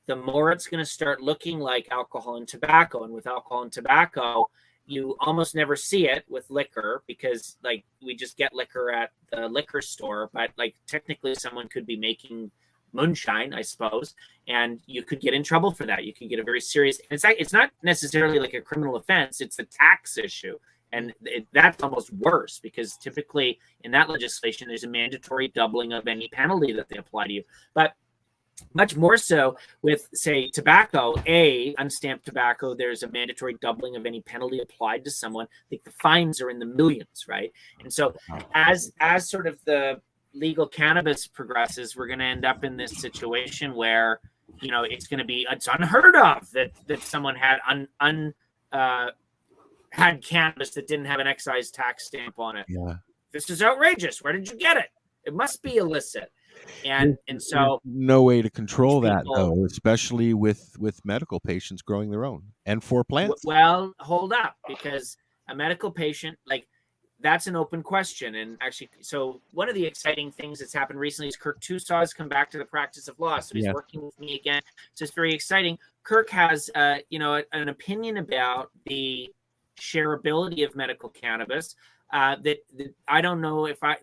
the more it's going to start looking like alcohol and tobacco. And with alcohol and tobacco, you almost never see it with liquor, because we just get liquor at the liquor store. But technically someone could be making moonshine, I suppose, and you could get in trouble for that. You could get a very serious, it's not necessarily a criminal offense. It's a tax issue. And that's almost worse, because typically in that legislation, there's a mandatory doubling of any penalty that they apply to you. But much more so with, say, tobacco, unstamped tobacco, there's a mandatory doubling of any penalty applied to someone. I think the fines are in the millions, right? And so as sort of the legal cannabis progresses, we're going to end up in this situation where, it's unheard of that someone had had cannabis that didn't have an excise tax stamp on it. Yeah. This is outrageous. Where did you get it? It must be illicit. And so no way to control that, though, especially with medical patients growing their own and for plants. Well, hold up, because a medical patient, that's an open question. And actually, so one of the exciting things that's happened recently is Kirk Tusaw has come back to the practice of law. So he's working with me again. So it's very exciting. Kirk has, an opinion about the shareability of medical cannabis that I don't know if I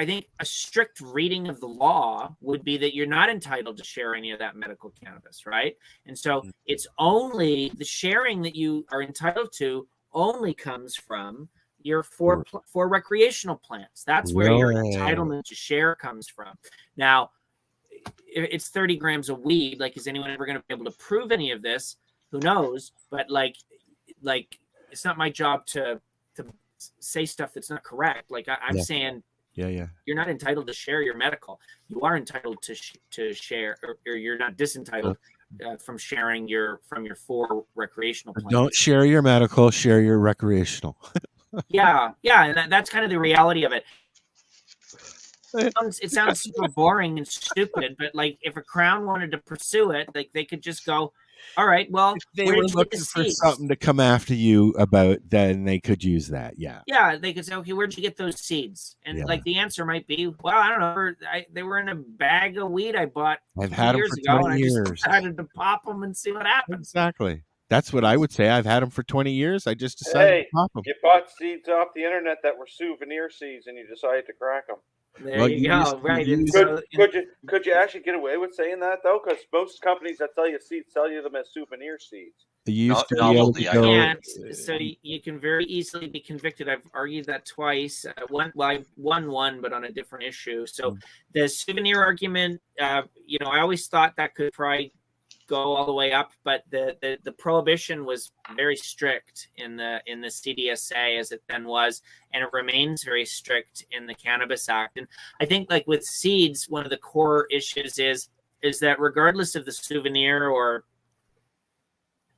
think a strict reading of the law would be that you're not entitled to share any of that medical cannabis, right? And so it's only the sharing that you are entitled to only comes from your four recreational plants. That's where your entitlement to share comes from. Now, it's 30 grams of weed. Is anyone ever going to be able to prove any of this? Who knows? But it's not my job to say stuff that's not correct. I'm saying, you're not entitled to share your medical. You are entitled to share, or you're not disentitled from sharing from your 4 recreational plants. Don't share your medical, share your recreational. yeah, and that's kind of the reality of it. It sounds super boring and stupid, but if a Crown wanted to pursue it, they could just go, all right, well, if they were looking for something to come after you about, then they could use that. Yeah, they could say, okay, where'd you get those seeds? And the answer might be, well, I don't know, they were in a bag of weed I bought I've had them for 20 years. I just decided to pop them and see what happens. Exactly. That's what I would say. I've had them for 20 years. I just decided to pop them. You bought seeds off the internet that were souvenir seeds, and you decided to crack them. There you go. Right. Could you actually get away with saying that, though? Because most companies that sell you seeds sell you them as souvenir seeds. You used to be able to go. So you can very easily be convicted. I've argued that twice. I won one, but on a different issue. So the souvenir argument, I always thought that could probably go all the way up, but the prohibition was very strict in the CDSA as it then was, and it remains very strict in the Cannabis Act. And I think, like with seeds, one of the core issues is that regardless of the souvenir or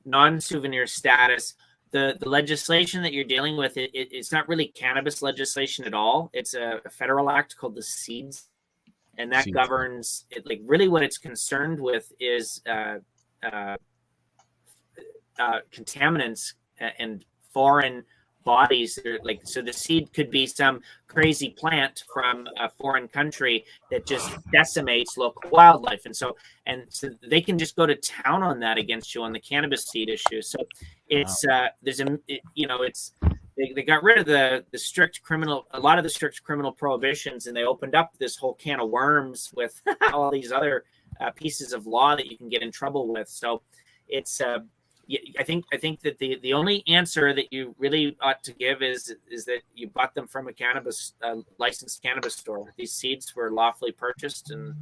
non-souvenir status, the legislation that you're dealing with, it's not really cannabis legislation at all. It's a federal act called the Seeds, and that governs it. Like, really what it's concerned with is contaminants and foreign bodies. Like, so the seed could be some crazy plant from a foreign country that just decimates local wildlife, and so they can just go to town on that against you on the cannabis seed issue. So it's they got rid of a lot of the strict criminal prohibitions, and they opened up this whole can of worms with all these other pieces of law that you can get in trouble with. So it's I think that the only answer that you really ought to give is that you bought them from a licensed cannabis store. These seeds were lawfully purchased, and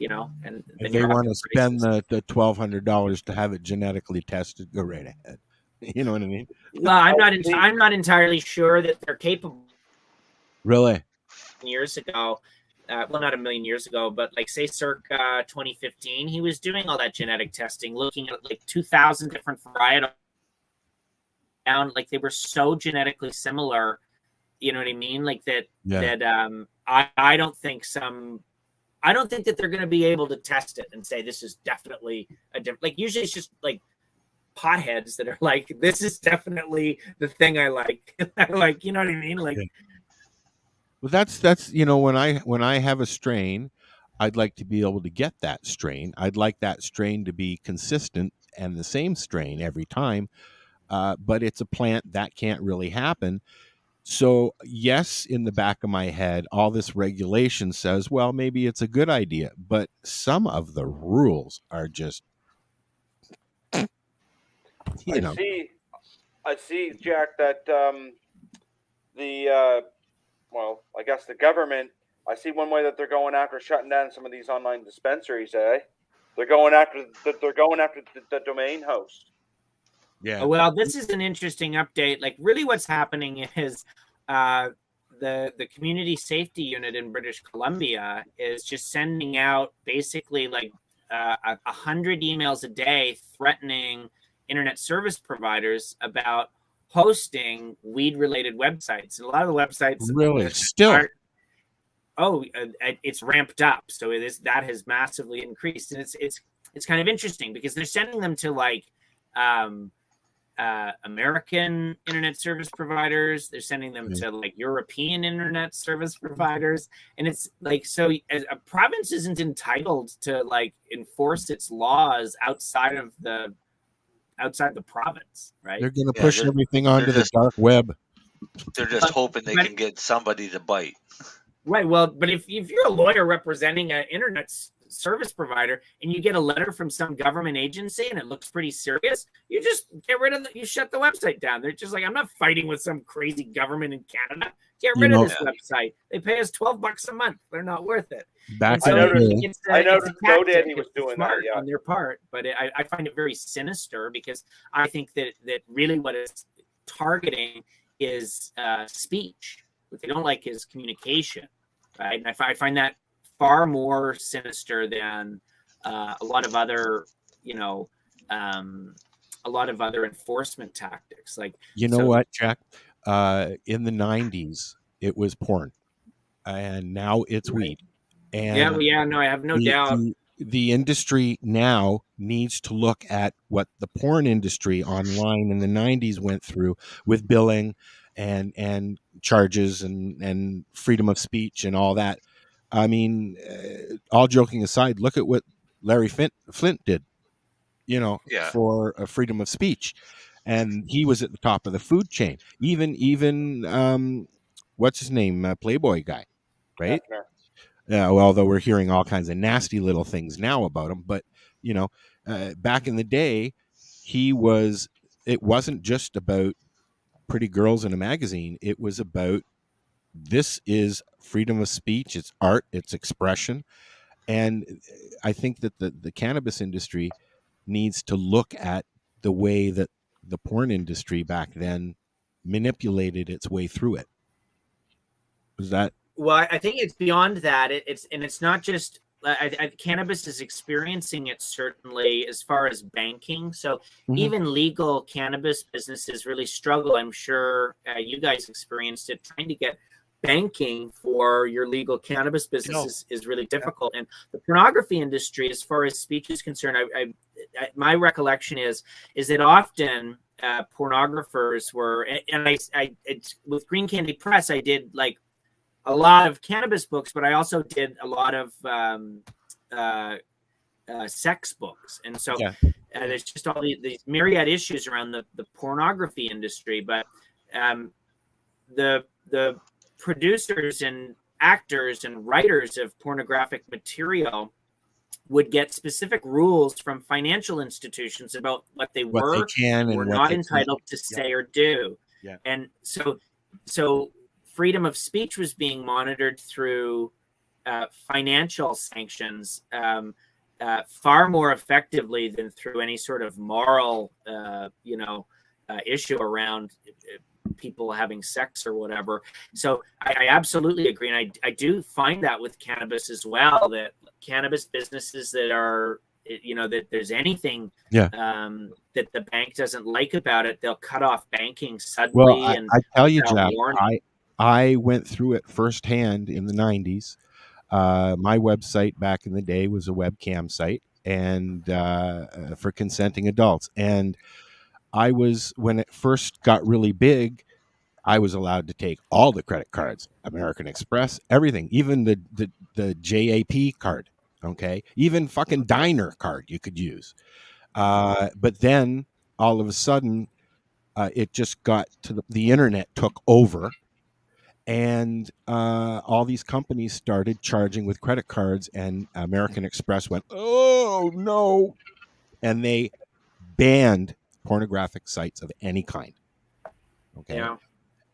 and if they want to spend the $1,200 to have it genetically tested, go right ahead. You know what I mean? Well, I'm not entirely sure that they're capable. Really? Years ago, well, not a million years ago, but like say circa 2015, he was doing all that genetic testing, looking at like 2,000 different varietals. Like they were so genetically similar, you know what I mean? Like that. Yeah. That I don't think that they're going to be able to test it and say this is definitely a different. Like usually it's just like potheads that are like, this is definitely the thing I like. Like, you know what I mean? Like, well, that's when I have a strain, I'd like to be able to get that strain. I'd like that strain to be consistent and the same strain every time. But it's a plant that can't really happen. So yes, in the back of my head, all this regulation says, well, maybe it's a good idea, but some of the rules are just, I see, Jack, that I guess the government, I see one way that they're going after shutting down some of these online dispensaries, eh? They're going after the domain host. Yeah. Well, this is an interesting update. Like, really what's happening is the community safety unit in British Columbia is just sending out basically like 100 emails a day threatening internet service providers about hosting weed-related websites. And a lot of the websites really still it's ramped up. So that has massively increased, and it's kind of interesting because they're sending them to like American internet service providers. They're sending them to like European internet service providers, and it's like, so a province isn't entitled to like enforce its laws outside the province, right? They're going to push everything onto the dark web. They're just hoping they can get somebody to bite. Right. Well, but if you're a lawyer representing an internet service provider and you get a letter from some government agency and it looks pretty serious, you just get rid of you shut the website down. They're just like, I'm not fighting with some crazy government in Canada. Get rid of this website. They pay us $12 a month. They're not worth it. I noticed GoDaddy was doing that on their part, but I find it very sinister because I think that really what it's targeting is speech. What they don't like is communication, right? And I find that far more sinister than a lot of other, enforcement tactics. Like, what, Jack? In the 90s, it was porn, and now it's weed. And I have no doubt. The industry now needs to look at what the porn industry online in the 90s went through with billing and charges and freedom of speech and all that. I mean, all joking aside, look at what Larry Flint did, for freedom of speech. And he was at the top of the food chain. Even what's his name? Playboy guy, right? Although we're hearing all kinds of nasty little things now about him. But, back in the day, it wasn't just about pretty girls in a magazine. It was about, this is freedom of speech. It's art. It's expression. And I think that the cannabis industry needs to look at the way that the porn industry back then manipulated its way through it. Was that? Well, I think it's beyond that. It's not just cannabis is experiencing it certainly as far as banking. So even legal cannabis businesses really struggle. I'm sure you guys experienced it, trying to get banking for your legal cannabis business is really difficult. And the pornography industry, as far as speech is concerned, my recollection is that often pornographers were, and with Green Candy Press, I did like a lot of cannabis books, but I also did a lot of sex books. And so there's just all these myriad issues around the pornography industry. But the producers and actors and writers of pornographic material would get specific rules from financial institutions about what they were not entitled to say or do. Yeah. And so freedom of speech was being monitored through financial sanctions far more effectively than through any sort of moral, issue around people having sex or whatever. So I absolutely agree. And I do find that with cannabis as well, that cannabis businesses that are, that there's anything that the bank doesn't like about it, they'll cut off banking suddenly. Well, I tell you, Jack, I went through it firsthand in the 90s. My website back in the day was a webcam site and for consenting adults. And when it first got really big, I was allowed to take all the credit cards, American Express, everything, even the JAP card. Okay. Even fucking diner card you could use. But then all of a sudden, it just got to the internet took over. And all these companies started charging with credit cards, and American Express went, oh, no. And they banned pornographic sites of any kind. Okay. Yeah.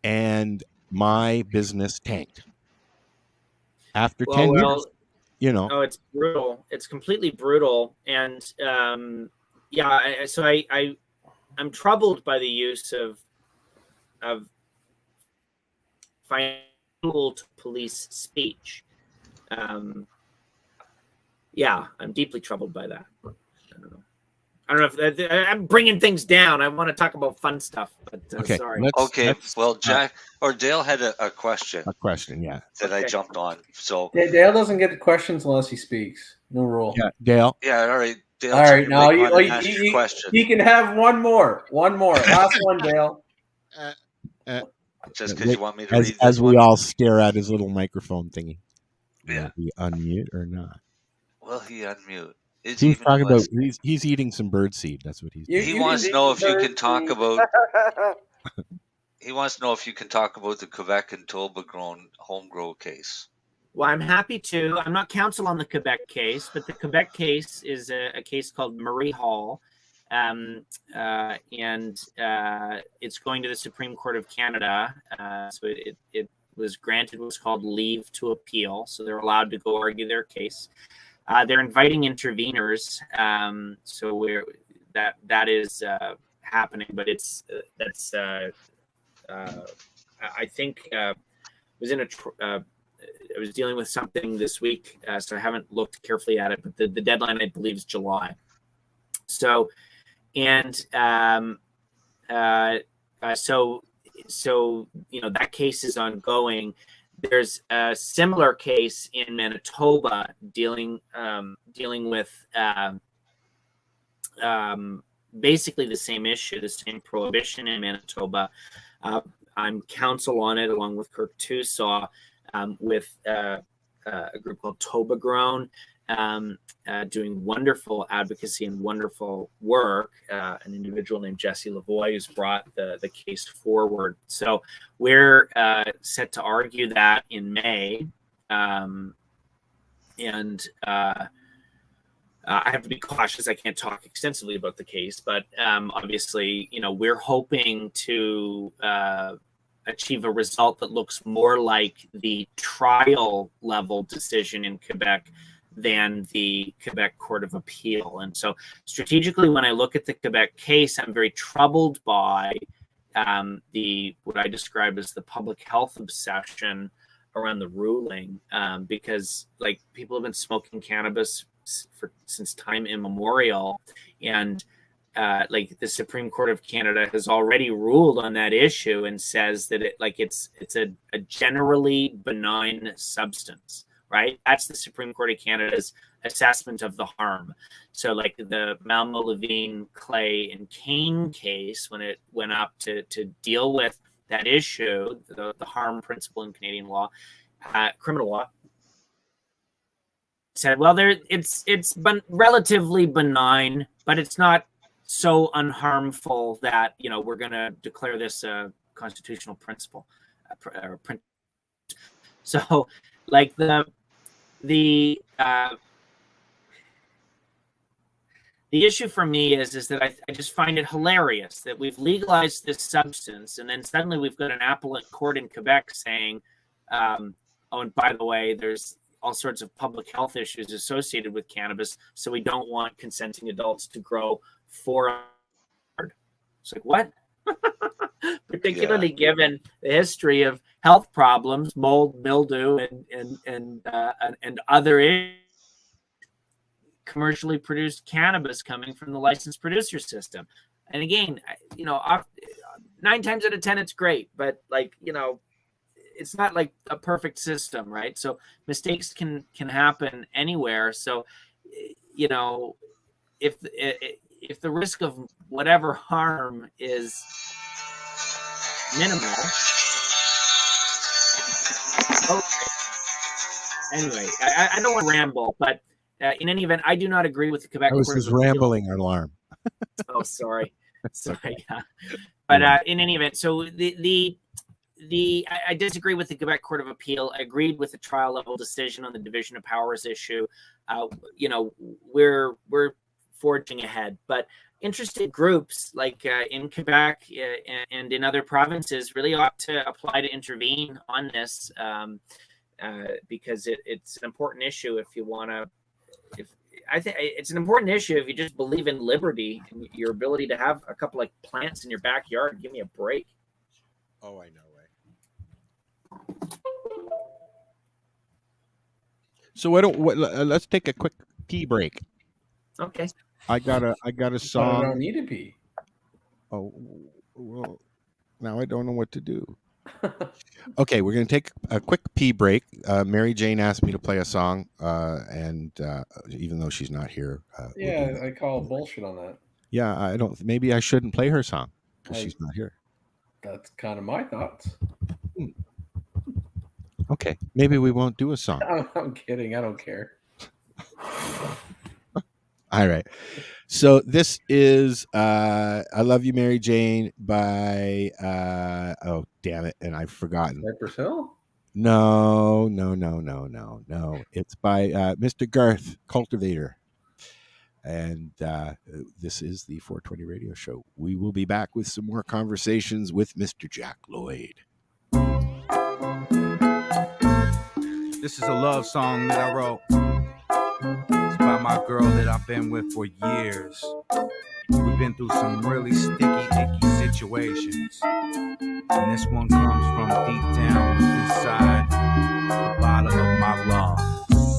And my business tanked. After 10 years, Oh, it's brutal. It's completely brutal. And so I'm troubled by the use of financial to police speech. I'm deeply troubled by that. I don't know if I'm bringing things down. I want to talk about fun stuff, but sorry. Well, Jack or Dale had a question. A question, yeah. That I jumped on. So Dale doesn't get the questions unless he speaks. No rule. Yeah, Dale. Yeah, all right. Dale, all right, now you can have one more. Last one, Dale. Just because you want me to read as we all stare at his little microphone thingy. Yeah. Will he unmute or not? Will he unmute? He's talking about he's eating some birdseed. That's what he's doing. He wants to know if you can talk about. He wants to know if you can talk about the Quebec and Toba home grow case. Well, I'm happy to. I'm not counsel on the Quebec case, but the Quebec case is a case called Marie Hall, and it's going to the Supreme Court of Canada. So it was granted what's called leave to appeal, so they're allowed to go argue their case. They're inviting interveners, so that is happening, but I think I was dealing with something this week, so I haven't looked carefully at it, but the deadline I believe is July. So that case is ongoing. There's a similar case in Manitoba dealing with basically the same issue, the same prohibition in Manitoba. I'm counsel on it along with Kirk Tusaw with a group called Toba Grown, doing wonderful advocacy and wonderful work. An individual named Jesse Lavoie who's brought the case forward. So we're set to argue that in May. I have to be cautious. I can't talk extensively about the case, but obviously, we're hoping to achieve a result that looks more like the trial level decision in Quebec than the Quebec Court of Appeal. And so strategically, when I look at the Quebec case, I'm very troubled by what I describe as the public health obsession around the ruling, because like people have been smoking cannabis since time immemorial, and like the Supreme Court of Canada has already ruled on that issue and says that it's a generally benign substance, right? That's the Supreme Court of Canada's assessment of the harm. So like the Malmo, Levine, Clay, and Kane case, when it went up to deal with that issue, the harm principle in Canadian law, criminal law, said, well, it's relatively benign, but it's not so unharmful that we're going to declare this a constitutional principle. So, like the issue for me is that I just find it hilarious that we've legalized this substance, and then suddenly we've got an appellate court in Quebec saying, oh, and by the way, there's all sorts of public health issues associated with cannabis, so we don't want consenting adults to grow for. It's like, what? Particularly given the history of health problems, mold, mildew, and other commercially produced cannabis coming from the licensed producer system. And again, 9 times out of 10, it's great, but it's not like a perfect system, right? So mistakes can happen anywhere. So, if the risk of whatever harm is minimal. Okay. Anyway, I don't want to ramble, but in any event, I do not agree with the Quebec. That was his rambling alarm. Oh, sorry. Sorry. Yeah. But in any event, so I disagree with the Quebec Court of Appeal. I agreed with the trial level decision on the division of powers issue. We're forging ahead, but interested groups like in Quebec and in other provinces really ought to apply to intervene on this, because it's an important issue. If you want to, I think it's an important issue if you just believe in liberty and your ability to have a couple like plants in your backyard. Give me a break. Oh, I know. So let's take a quick pee break. Okay. I got a song. I don't need to pee. Oh, well, now I don't know what to do. Okay, we're going to take a quick pee break. Marijane asked me to play a song, and even though she's not here. I call bullshit on that. Yeah, maybe I shouldn't play her song because she's not here. That's kind of my thoughts. Okay, maybe we won't do a song. I'm kidding. I don't care. All right. So this is I Love You, Marijane by oh, damn it, and I've forgotten. Cypress Hill? No. It's by Mr. Garth Cultivator. And this is the 420 Radio Show. We will be back with some more conversations with Mr. Jack Lloyd. This is a love song that I wrote. It's by my girl that I've been with for years. We've been through some really sticky, icky situations. And this one comes from deep down inside the bottom of my lungs.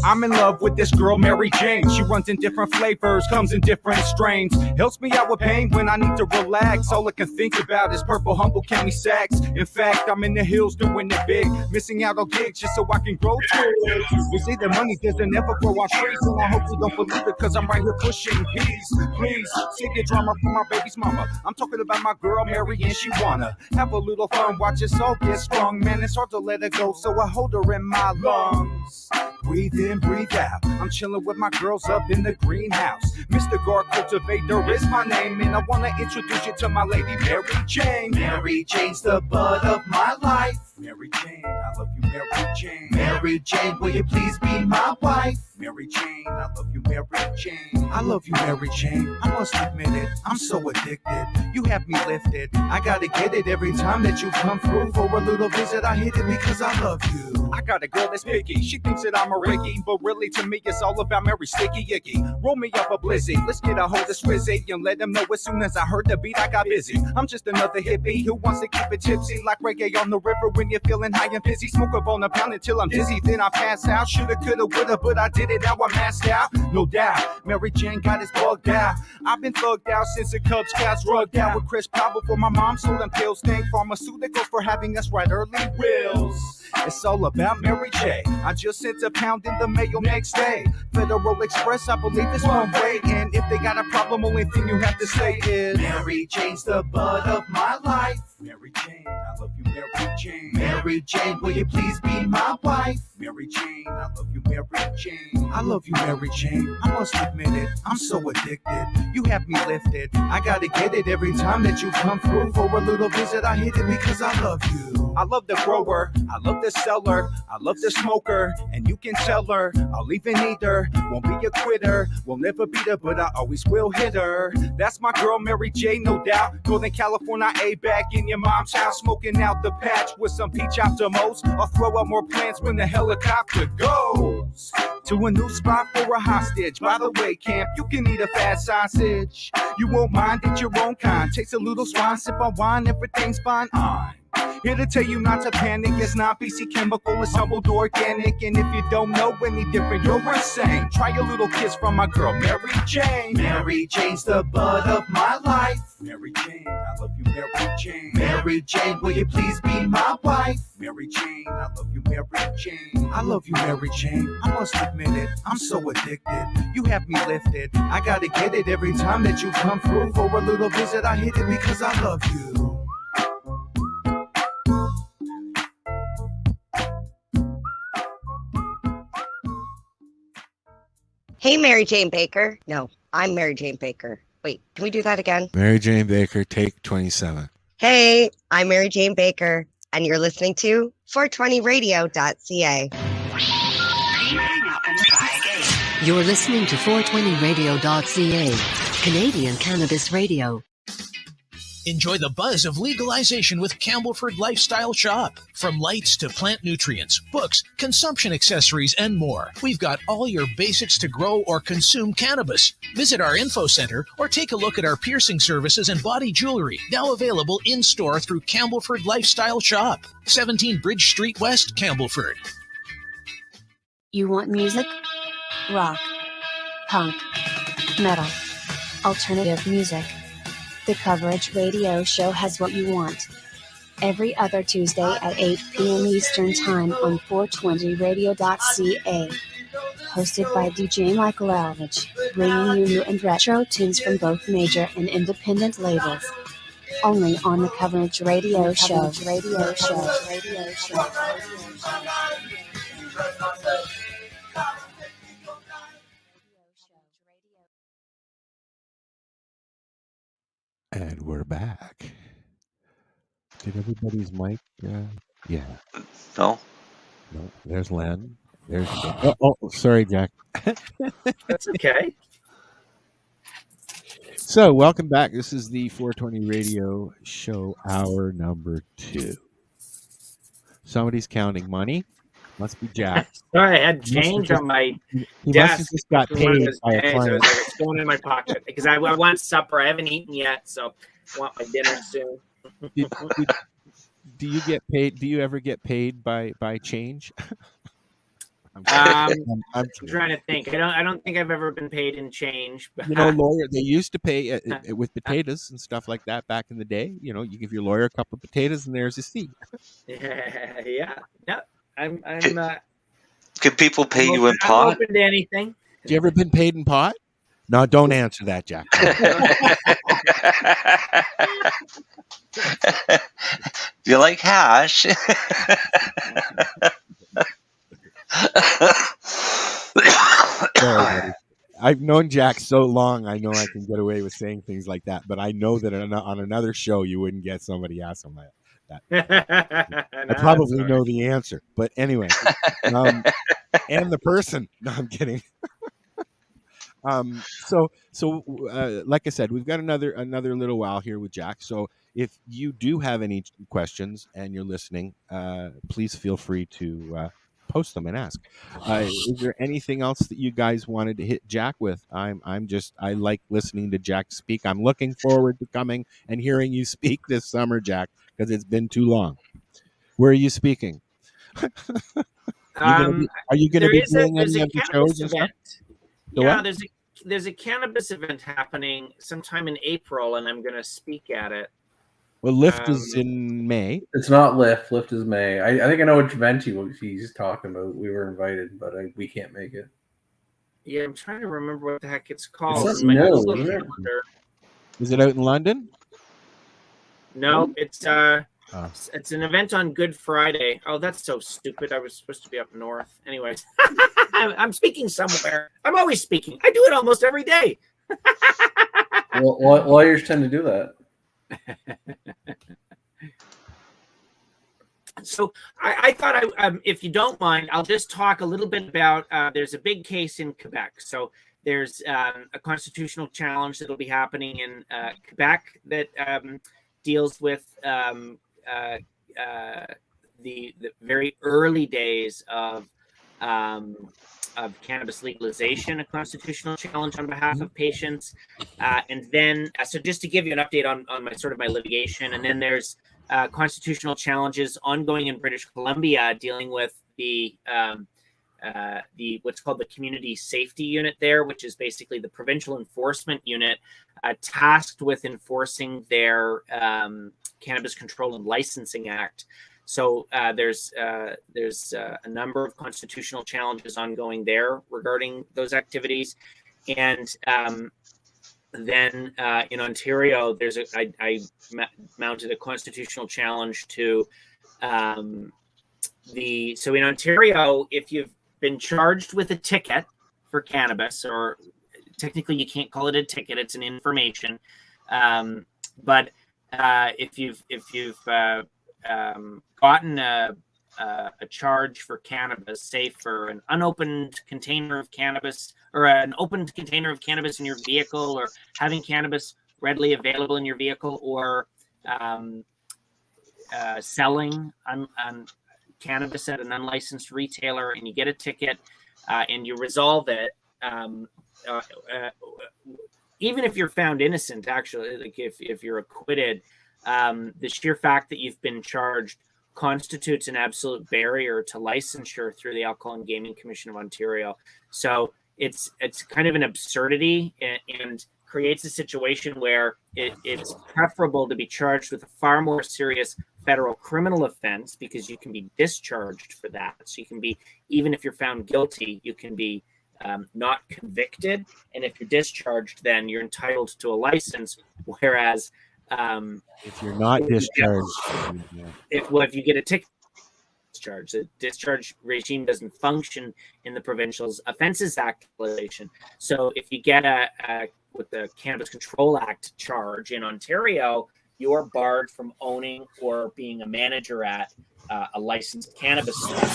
I'm in love with this girl, Marijane. She runs in different flavors, comes in different strains. Helps me out with pain when I need to relax. All I can think about is purple humble county sacks. In fact, I'm in the hills doing it big, missing out on gigs just so I can grow twigs. You see, the money doesn't ever grow on trees, and I hope you don't believe it, cause I'm right here pushing peace. Please, save your drama from my baby's mama. I'm talking about my girl, Mary, and she wanna have a little fun, watch us all get strong. Man, it's hard to let her go, so I hold her in my lungs. Breathe in, breathe out. I'm chilling with my girls up in the greenhouse. Mr. Gar Cultivator is my name, and I want to introduce you to my lady, Marijane. Marijane's the bud of my life. Marijane, I love you, Marijane. Marijane, will you please be my wife? Mary Jane, I love you, Mary Jane. I love you, Mary Jane. I must admit it, I'm so addicted. You have me lifted. I gotta get it every time that you come through for a little visit. I hit it because I love you. I got a girl that's picky. She thinks that I'm a Ricky, but really to me it's all about Mary Sticky Icky. Roll me up a blizzy. Let's get a hold of Swizzy and let them know as soon as I heard the beat I got busy. I'm just another hippie who wants to keep it tipsy like reggae on the river when you're feeling high and fizzy. Smoke up on a pound until I'm dizzy, then I pass out. Shoulda, coulda, woulda, but I did it. Now I'm masked out. No doubt, Mary Jane got his bugged out. I've been thugged out since the Cubs Scouts rugged out with Chris Powell before my mom sold them pills. Thank pharmaceuticals for having us write early wills. It's all about Mary J. I just sent a pound in the mail next day. Federal Express, I believe it's one way. And if they got a problem, only thing you have to say is Mary Jane's the bud of my life. Mary Jane, I love you, Mary Jane. Mary Jane, will you please be my wife? Mary Jane, I love you, Mary Jane. I love you, Mary Jane. I must admit it, I'm so addicted. You have me lifted. I gotta get it every time that you come through for a little visit. I hit it because I love you. I love the grower, I love the seller, I love the smoker, and you can tell her I'll even eat her. Won't be a quitter, will never beat her, but I always will hit her. That's my girl, Mary J, no doubt. Northern California, A back in your mom's house, smoking out the patch with some peach optimals. I'll throw up more plants when the helicopter goes to a new spot for a hostage. By the way, camp, you can eat a fat sausage. You won't mind, it's your own kind. Taste a little swine, sip on wine, everything's fine. Here to tell you not to panic. It's not BC chemical, it's humbled organic. And if you don't know any different, you're insane. Try a little kiss from my girl, Mary Jane. Mary Jane's the bud of my life. Mary Jane, I love you, Mary Jane. Mary Jane, will you please be my wife? Mary Jane, I love you, Mary Jane. I love you, Mary Jane. I must admit it, I'm so addicted. You have me lifted. I gotta get it every time that you come through for a little visit. I hit it because I love you. Hey, Mary Jane Baker. No, I'm Mary Jane Baker. Wait, can we do that again? Mary Jane Baker, take 27. Hey, I'm Mary Jane Baker, and you're listening to 420radio.ca. You're listening to 420radio.ca, Canadian Cannabis Radio. Enjoy the buzz of legalization with Campbellford Lifestyle Shop. From lights to plant nutrients, books, consumption accessories, and more. We've got all your basics to grow or consume cannabis. Visit our info center or take a look at our piercing services and body jewelry, now available in-store through Campbellford Lifestyle Shop. 17 Bridge Street West, Campbellford. You want music? Rock, punk, metal, alternative music. The Coverage Radio Show has what you want. Every other Tuesday at 8 p.m. Eastern Time on 420radio.ca. Hosted by DJ Michael Alvich, bringing you new and retro tunes from both major and independent labels. Only on the Coverage Radio Show. And we're back. Did everybody's mic? Yeah. No. No. There's Len. There's. Oh, sorry, Jack. That's okay. So, welcome back. This is the 420 Radio Show, hour number 2. Somebody's counting money. Must be Jack. Sorry, I had change on my desk. Must have just got paid by a So client. it's going in my pocket because I want supper. I haven't eaten yet, so I want my dinner soon. Do you get paid? Do you ever get paid by change? I'm trying to think. I don't think I've ever been paid in change. But... You know, lawyer, they used to pay with potatoes and stuff like that back in the day. You know, you give your lawyer a couple of potatoes and there's a seat. Yeah. No, I'm. Can people pay you in I'm pot? open to anything. Have you ever been paid in pot? No, don't answer that, Jack. Do you like hash? Sorry, I've known Jack so long, I know I can get away with saying things like that. But I know that on another show, you wouldn't get somebody ask him that. No, I probably that's know the answer, but anyway, and the person. No, I'm kidding. Like I said, we've got another little while here with Jack. So if you do have any questions and you're listening, please feel free to post them and ask. Is there anything else that you guys wanted to hit Jack with? I like listening to Jack speak. I'm looking forward to coming and hearing you speak this summer, Jack, because it's been too long. Where are you speaking? Are you going to be doing any of the shows and stuff? Yeah, there's a cannabis event happening sometime in April, and I'm going to speak at it. Well, Lift is in May. It's not Lift. Lift is May. I think I know which event he's talking about. We were invited, but we can't make it. Yeah, I'm trying to remember what the heck it's called. Is it out in London? No, it's an event on Good Friday. Oh, that's so stupid. I was supposed to be up north. Anyways, I'm speaking somewhere. I'm always speaking. I do it almost every day. Well, lawyers tend to do that. So I thought, if you don't mind, I'll just talk a little bit about, there's a big case in Quebec. So there's a constitutional challenge that'll be happening in Quebec that deals with the very early days of cannabis legalization, a constitutional challenge on behalf of patients. And then, so just to give you an update on my litigation, and then there's constitutional challenges ongoing in British Columbia dealing with the what's called the Community Safety Unit there, which is basically the provincial enforcement unit tasked with enforcing their Cannabis Control and Licensing Act. So there's a number of constitutional challenges ongoing there regarding those activities, and then in Ontario, I mounted a constitutional challenge to so in Ontario, if you've been charged with a ticket for cannabis, or technically you can't call it a ticket, it's an information, but if you've gotten a charge for cannabis, say for an unopened container of cannabis, or an opened container of cannabis in your vehicle, or having cannabis readily available in your vehicle, or selling cannabis at an unlicensed retailer, and you get a ticket and you resolve it, even if you're found innocent, actually, like if you're acquitted, the sheer fact that you've been charged constitutes an absolute barrier to licensure through the Alcohol and Gaming Commission of Ontario. So it's kind of an absurdity, and creates a situation where it's preferable to be charged with a far more serious federal criminal offense, because you can be discharged for that. So you can be, even if you're found guilty, you can be not convicted. And if you're discharged, then you're entitled to a license. Whereas if you're not discharged, if you get a ticket discharge, the discharge regime doesn't function in the Provincials Offences Act legislation. So if you get with the Cannabis Control Act charge in Ontario, you are barred from owning or being a manager at a licensed cannabis store.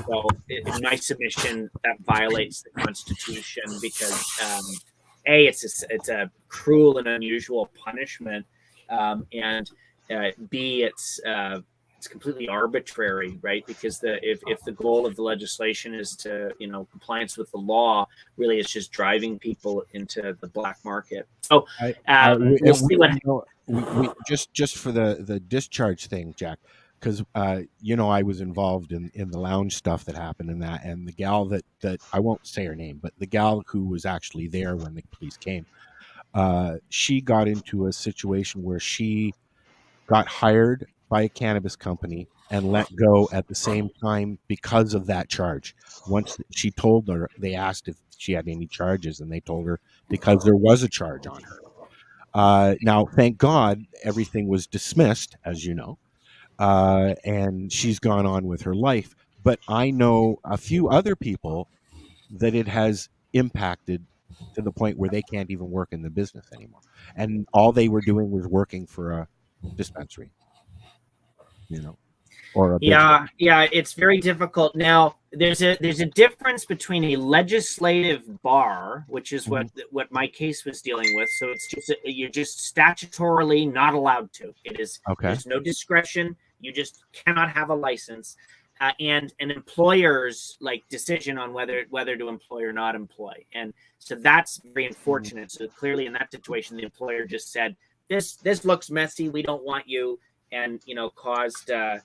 So in my submission, that violates the Constitution, because A, it's a cruel and unusual punishment, and B, it's completely arbitrary, right? Because if the goal of the legislation is to, compliance with the law, really it's just driving people into the black market. So we'll see what. We just for the discharge thing, Jack, because I was involved in the lounge stuff that happened and the gal that I won't say her name, but the gal who was actually there when the police came, she got into a situation where she got hired by a cannabis company and let go at the same time because of that charge. Once she told her, they asked if she had any charges, and they told her because there was a charge on her. Now, thank God, everything was dismissed, as you know, and she's gone on with her life. But I know a few other people that it has impacted to the point where they can't even work in the business anymore. And all they were doing was working for a dispensary. or a yeah, it's very difficult. Now, there's a difference between a legislative bar, which is what my case was dealing with. So it's just you're just statutorily not allowed to. It is There's no discretion. You just cannot have a license, and an employer's decision on whether to employ or not employ. And so that's very unfortunate. So clearly, in that situation, the employer just said, "This looks messy. We don't want you," and caused that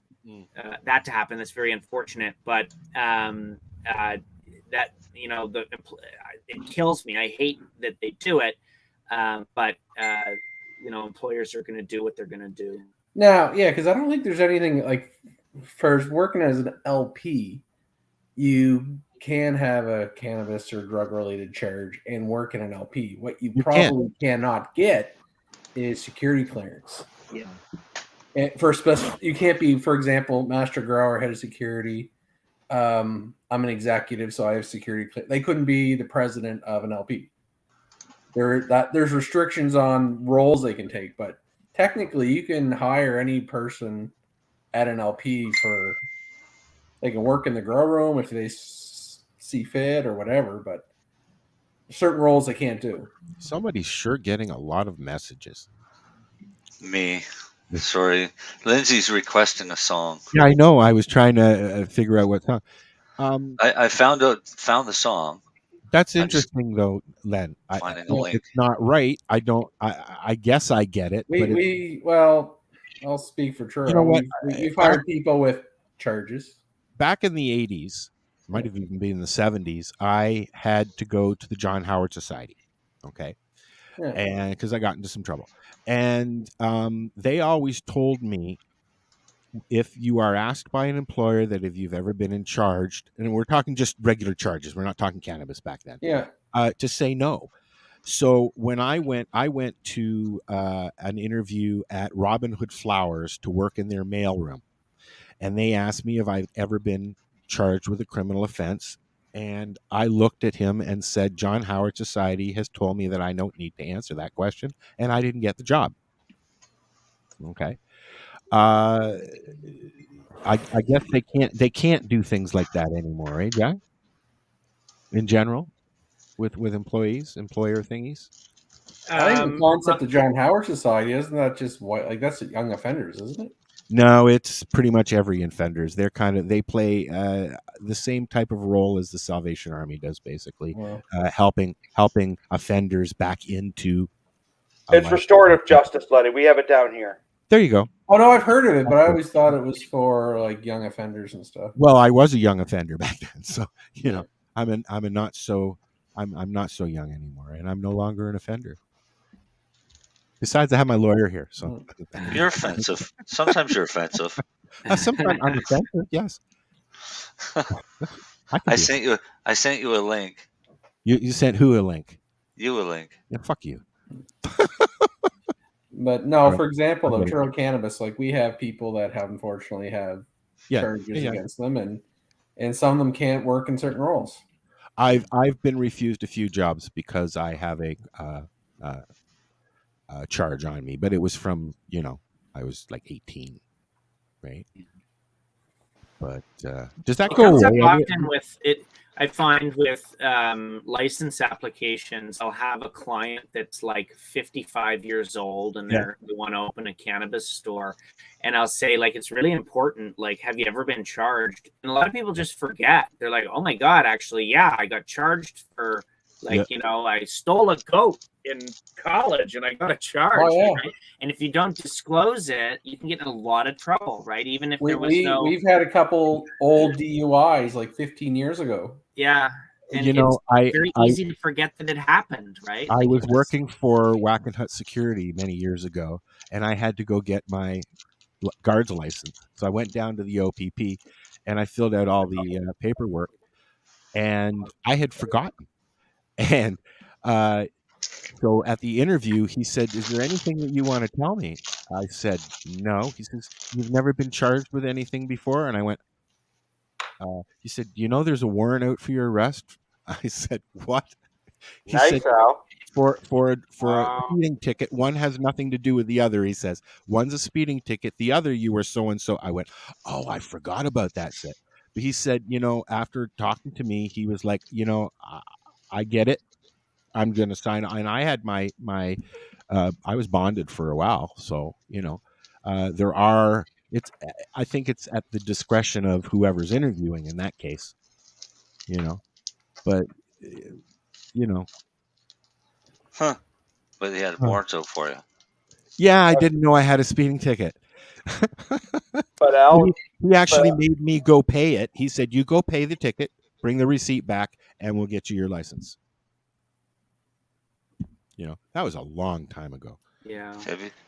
to happen. That's very unfortunate. But that it kills me. I hate that they do it. But employers are going to do what they're going to do. Now, yeah, because I don't think there's anything for working as an LP, you can have a cannabis or drug related charge and work in an LP. What you probably cannot get is security clearance. Yeah. And you can't be, for example, master grower, head of security. I'm an executive, so I have security. They couldn't be the president of an LP. There's restrictions on roles they can take, but technically you can hire any person at an LP they can work in the grow room if they see fit or whatever, but certain roles they can't do. Somebody's sure getting a lot of messages. Me. Sorry. Lindsay's requesting a song. Yeah, I know. I was trying to figure out what song. I found the song. That's interesting, though, Len. It's not right. I guess I get it. Well, I'll speak for True. You know what? We've hired people with charges. Back in the 80s, might have even been in the 70s, I had to go to the John Howard Society. Okay. Yeah. And because I got into some trouble. And they always told me, if you are asked by an employer that if you've ever been in charged, and we're talking just regular charges, we're not talking cannabis back then. Yeah. To say no. So when I went to an interview at Robin Hood Flowers to work in their mailroom, and they asked me if I've ever been charged with a criminal offense. And I looked at him and said, John Howard Society has told me that I don't need to answer that question, and I didn't get the job. Okay. I guess they can't do things like that anymore, right, Jack? In general, with employer thingies. I think the concept of John Howard Society isn't that just that's young offenders, isn't it? No, it's pretty much every offenders. They play the same type of role as the Salvation Army does, basically, helping offenders back into. It's restorative justice, Lennie. We have it down here. There you go. Oh no, I've heard of it, but I always thought it was for young offenders and stuff. Well, I was a young offender back then, so I'm not so young anymore, and I'm no longer an offender. Besides, I have my lawyer here, so you're offensive. Sometimes you're offensive. Sometimes I'm offensive. Yes. I sent you a link. You sent who a link? You a link. Yeah, fuck you. But no, for example, though, trail cannabis, we have people that unfortunately have charges against them, and some of them can't work in certain roles. I've been refused a few jobs because I have a charge on me, but it was from I was 18, right? But does that go away? Often with it, I find with license applications, I'll have a client that's 55 years old and they want to open a cannabis store, and I'll say it's really important. Have you ever been charged? And a lot of people just forget. They're like, oh my God, actually, yeah, I got charged for I stole a goat in college and I got a charge. Oh, yeah. Right? And if you don't disclose it, you can get in a lot of trouble, right? Even if we've had a couple old DUIs 15 years ago. Yeah. And it's very easy to forget that it happened, right? I was working for Wackenhut Security many years ago, and I had to go get my guard's license. So I went down to the OPP and I filled out all the paperwork, and I had forgotten. And so at the interview, he said, is there anything that you want to tell me? I said, no. He says, you've never been charged with anything before? And I went, he said, there's a warrant out for your arrest? I said, what? He Nice, said Al. for a speeding ticket, one has nothing to do with the other. He says one's a speeding ticket, the other you were so and so. I went, oh, I forgot about that set. But he said, after talking to me, he was like, I get it. I'm going to sign. And I had my I was bonded for a while, so I think it's at the discretion of whoever's interviewing in that case, but Huh. But he had warrants out for you. Yeah, I didn't know I had a speeding ticket. But Al, he actually made me go pay it. He said, "You go pay the ticket, bring the receipt back, and we'll get you your license." That was a long time ago. Yeah.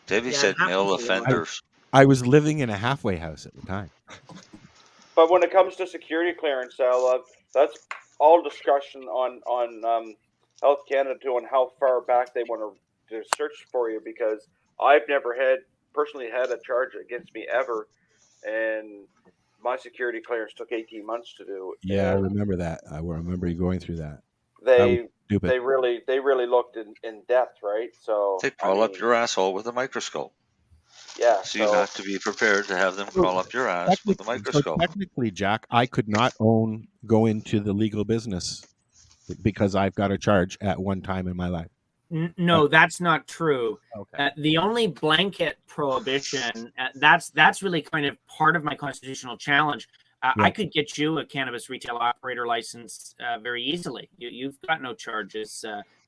Davey said male offenders. I was living in a halfway house at the time. But when it comes to security clearance, Al, that's all discussion on Health Canada on how far back they want to search for you, because I've never personally had a charge against me ever, and my security clearance took 18 months to do. Yeah, I remember that. I remember you going through that. They really looked in depth, right? So they crawl up your asshole with a microscope. Yeah. So you have to be prepared to have them crawl up your ass with a microscope. So technically, Jack, I could not go into the legal business because I've got a charge at one time in my life. No, that's not true. Okay. The only blanket prohibition, that's really kind of part of my constitutional challenge. I could get you a cannabis retail operator license very easily. You've got no charges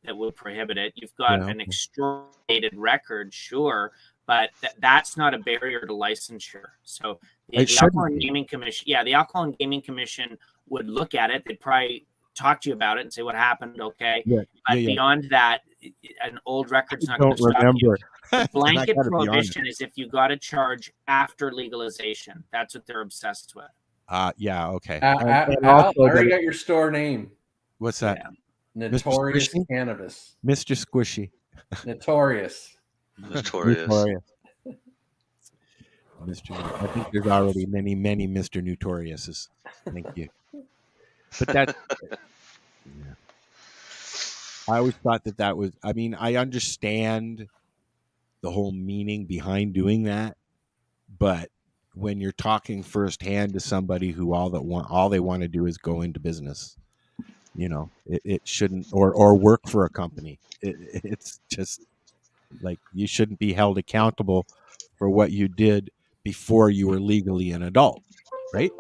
that would prohibit it. You've got an extraordinary record, sure, but that's not a barrier to licensure. So the Alcohol and Gaming Commission, the Alcohol and Gaming Commission would look at it. They'd probably talk to you about it and say what happened. Okay, but beyond that, an old record's not going to stop you. The blanket prohibition is if you got a charge after legalization. That's what they're obsessed with. Okay. I already got your store name. What's that? Notorious Cannabis. Mr. Squishy. Notorious. Mr. I think there's already many Mr. Notoriouses. Thank you. But that, I always thought that was. I mean, I understand the whole meaning behind doing that, but when you're talking firsthand to somebody who all they want to do is go into business, it shouldn't, or work for a company. It's just like you shouldn't be held accountable for what you did before you were legally an adult, right?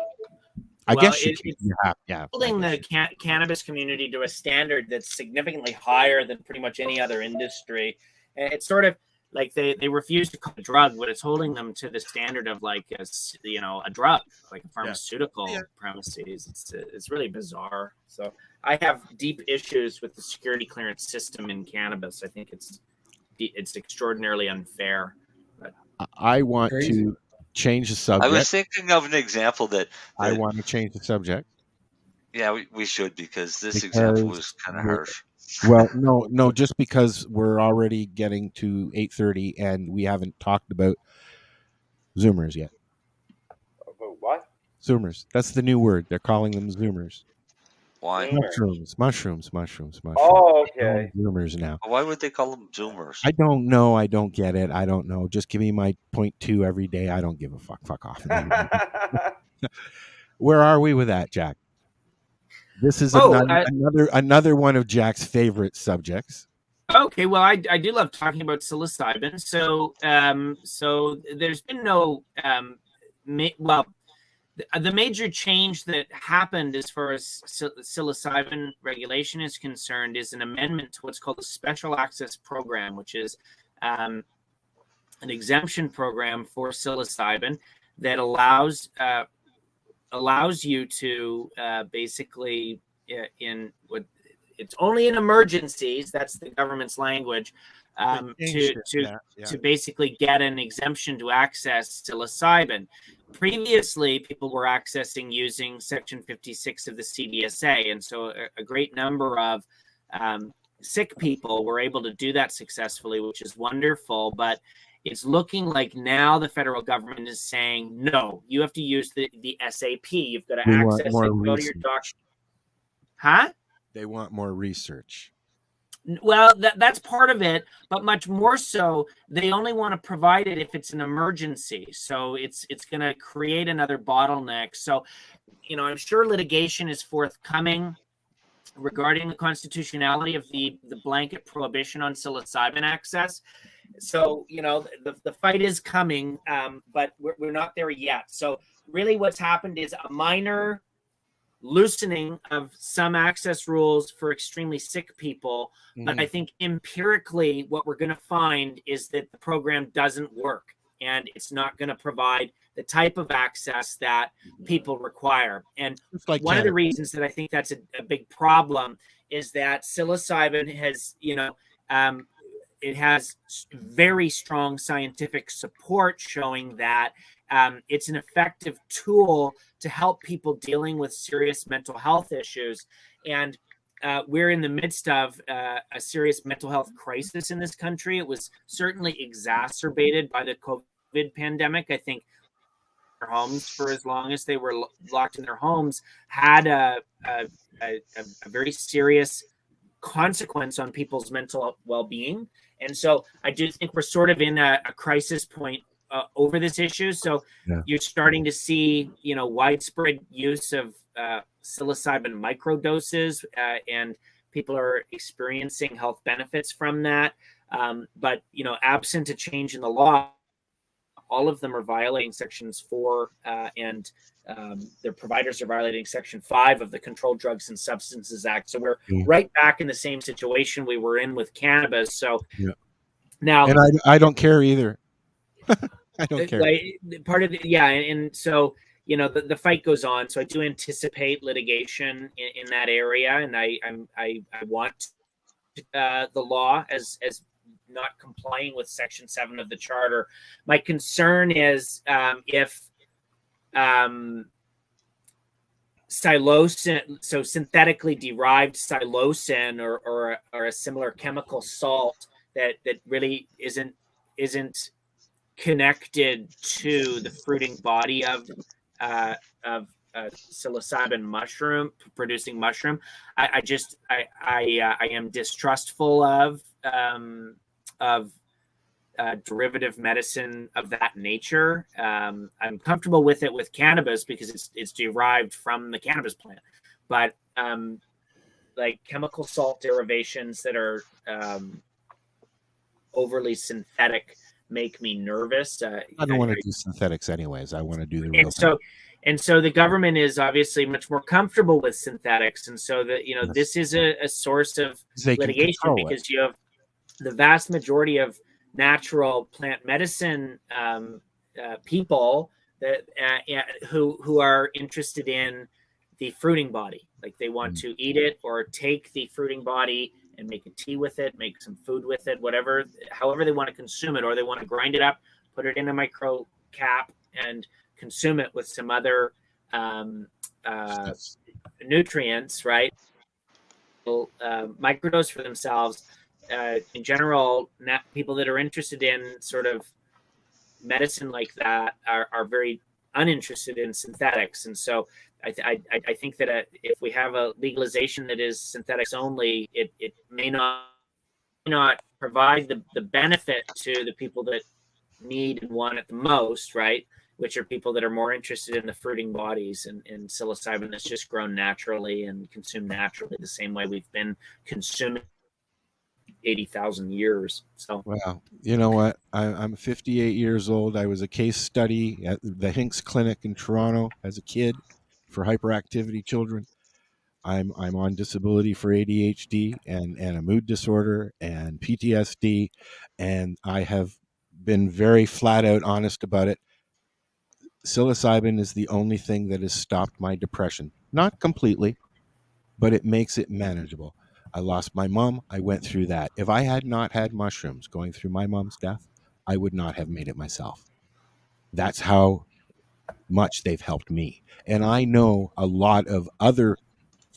I guess you have. Holding the cannabis community to a standard that's significantly higher than pretty much any other industry. It's sort of like they refuse to call it a drug, but it's holding them to the standard of like a drug, like a pharmaceutical premises. It's really bizarre. So I have deep issues with the security clearance system in cannabis. I think it's extraordinarily unfair. But I want to change the subject. I was thinking of an example that I want to change the subject. Yeah, we should because example was kind of harsh. Well, no, just because we're already getting to 8:30 and we haven't talked about Zoomers yet. About what? Zoomers. That's the new word. They're calling them Zoomers. Why? Mushrooms. Oh, okay. Zoomers now. Why would they call them Zoomers? I don't know. I don't get it. I don't know. Just give me my 0.2 every day. I don't give a fuck. Fuck off. Where are we with that, Jack? This is another one of Jack's favorite subjects. Okay, well, I do love talking about psilocybin. So there's been no the major change that happened as far as psilocybin regulation is concerned is an amendment to what's called the Special Access Program, which is an exemption program for psilocybin that allows you to basically it's only in emergencies, that's the government's language, to basically get an exemption to access psilocybin. Previously, people were accessing using Section 56 of the CDSA, and so a great number of sick people were able to do that successfully, which is wonderful, but it's looking like now the federal government is saying, no, you have to use the SAP. You've got to access it, go to your doctor. Huh? They want more research. Well, that's part of it, but much more so, they only want to provide it if it's an emergency. So it's going to create another bottleneck. So, I'm sure litigation is forthcoming regarding the constitutionality of the blanket prohibition on psilocybin access. So, the fight is coming, but we're not there yet. So really what's happened is a minor loosening of some access rules for extremely sick people. But I think empirically what we're going to find is that the program doesn't work, and it's not going to provide the type of access that people require. And one of the reasons that I think that's a big problem is that psilocybin has, it has very strong scientific support showing that it's an effective tool to help people dealing with serious mental health issues. And we're in the midst of a serious mental health crisis in this country. It was certainly exacerbated by the COVID pandemic. I think their homes, for as long as they were locked in their homes, had a very serious consequence on people's mental well-being. And so I do think we're sort of in a crisis point over this issue. So you're starting to see, widespread use of psilocybin microdoses, and people are experiencing health benefits from that. But, absent a change in the law, all of them are violating sections 4 and their providers are violating section 5 of the Controlled Drugs and Substances Act. So we're right back in the same situation we were in with cannabis. So now, and I don't care either. I don't care. Part of and so the fight goes on. So I do anticipate litigation in that area, and I want the law as not complying with section 7 of the charter. My concern is if psilocin, so synthetically derived psilocin or a similar chemical salt that really isn't connected to the fruiting body of psilocybin producing mushroom. I am distrustful of derivative medicine of that nature. I'm comfortable with it with cannabis because it's derived from the cannabis plant, but like chemical salt derivations that are overly synthetic make me nervous. I don't want to do synthetics anyways. I want to do the real thing. And so the government is obviously much more comfortable with synthetics, and so that this is a source of litigation because you have the vast majority of natural plant medicine people that who are interested in the fruiting body, like they want to eat it or take the fruiting body and make a tea with it, make some food with it, however they want to consume it, or they want to grind it up, put it in a micro cap and consume it with some other nutrients, right? Microdose for themselves. In general, people that are interested in sort of medicine like that are very uninterested in synthetics. And so I think that if we have a legalization that is synthetics only, it may not provide the benefit to the people that need and want it the most, right? Which are people that are more interested in the fruiting bodies and psilocybin that's just grown naturally and consumed naturally the same way we've been consuming 80,000 years. So, well, you know what? I'm 58 years old. I was a case study at the Hinks Clinic in Toronto as a kid for hyperactivity children. I'm on disability for ADHD and a mood disorder and PTSD, and I have been very flat out honest about it. Psilocybin is the only thing that has stopped my depression. Not completely, but it makes it manageable. I lost my mom. I went through that. If I had not had mushrooms going through my mom's death, I would not have made it myself. That's how much they've helped me. And I know a lot of other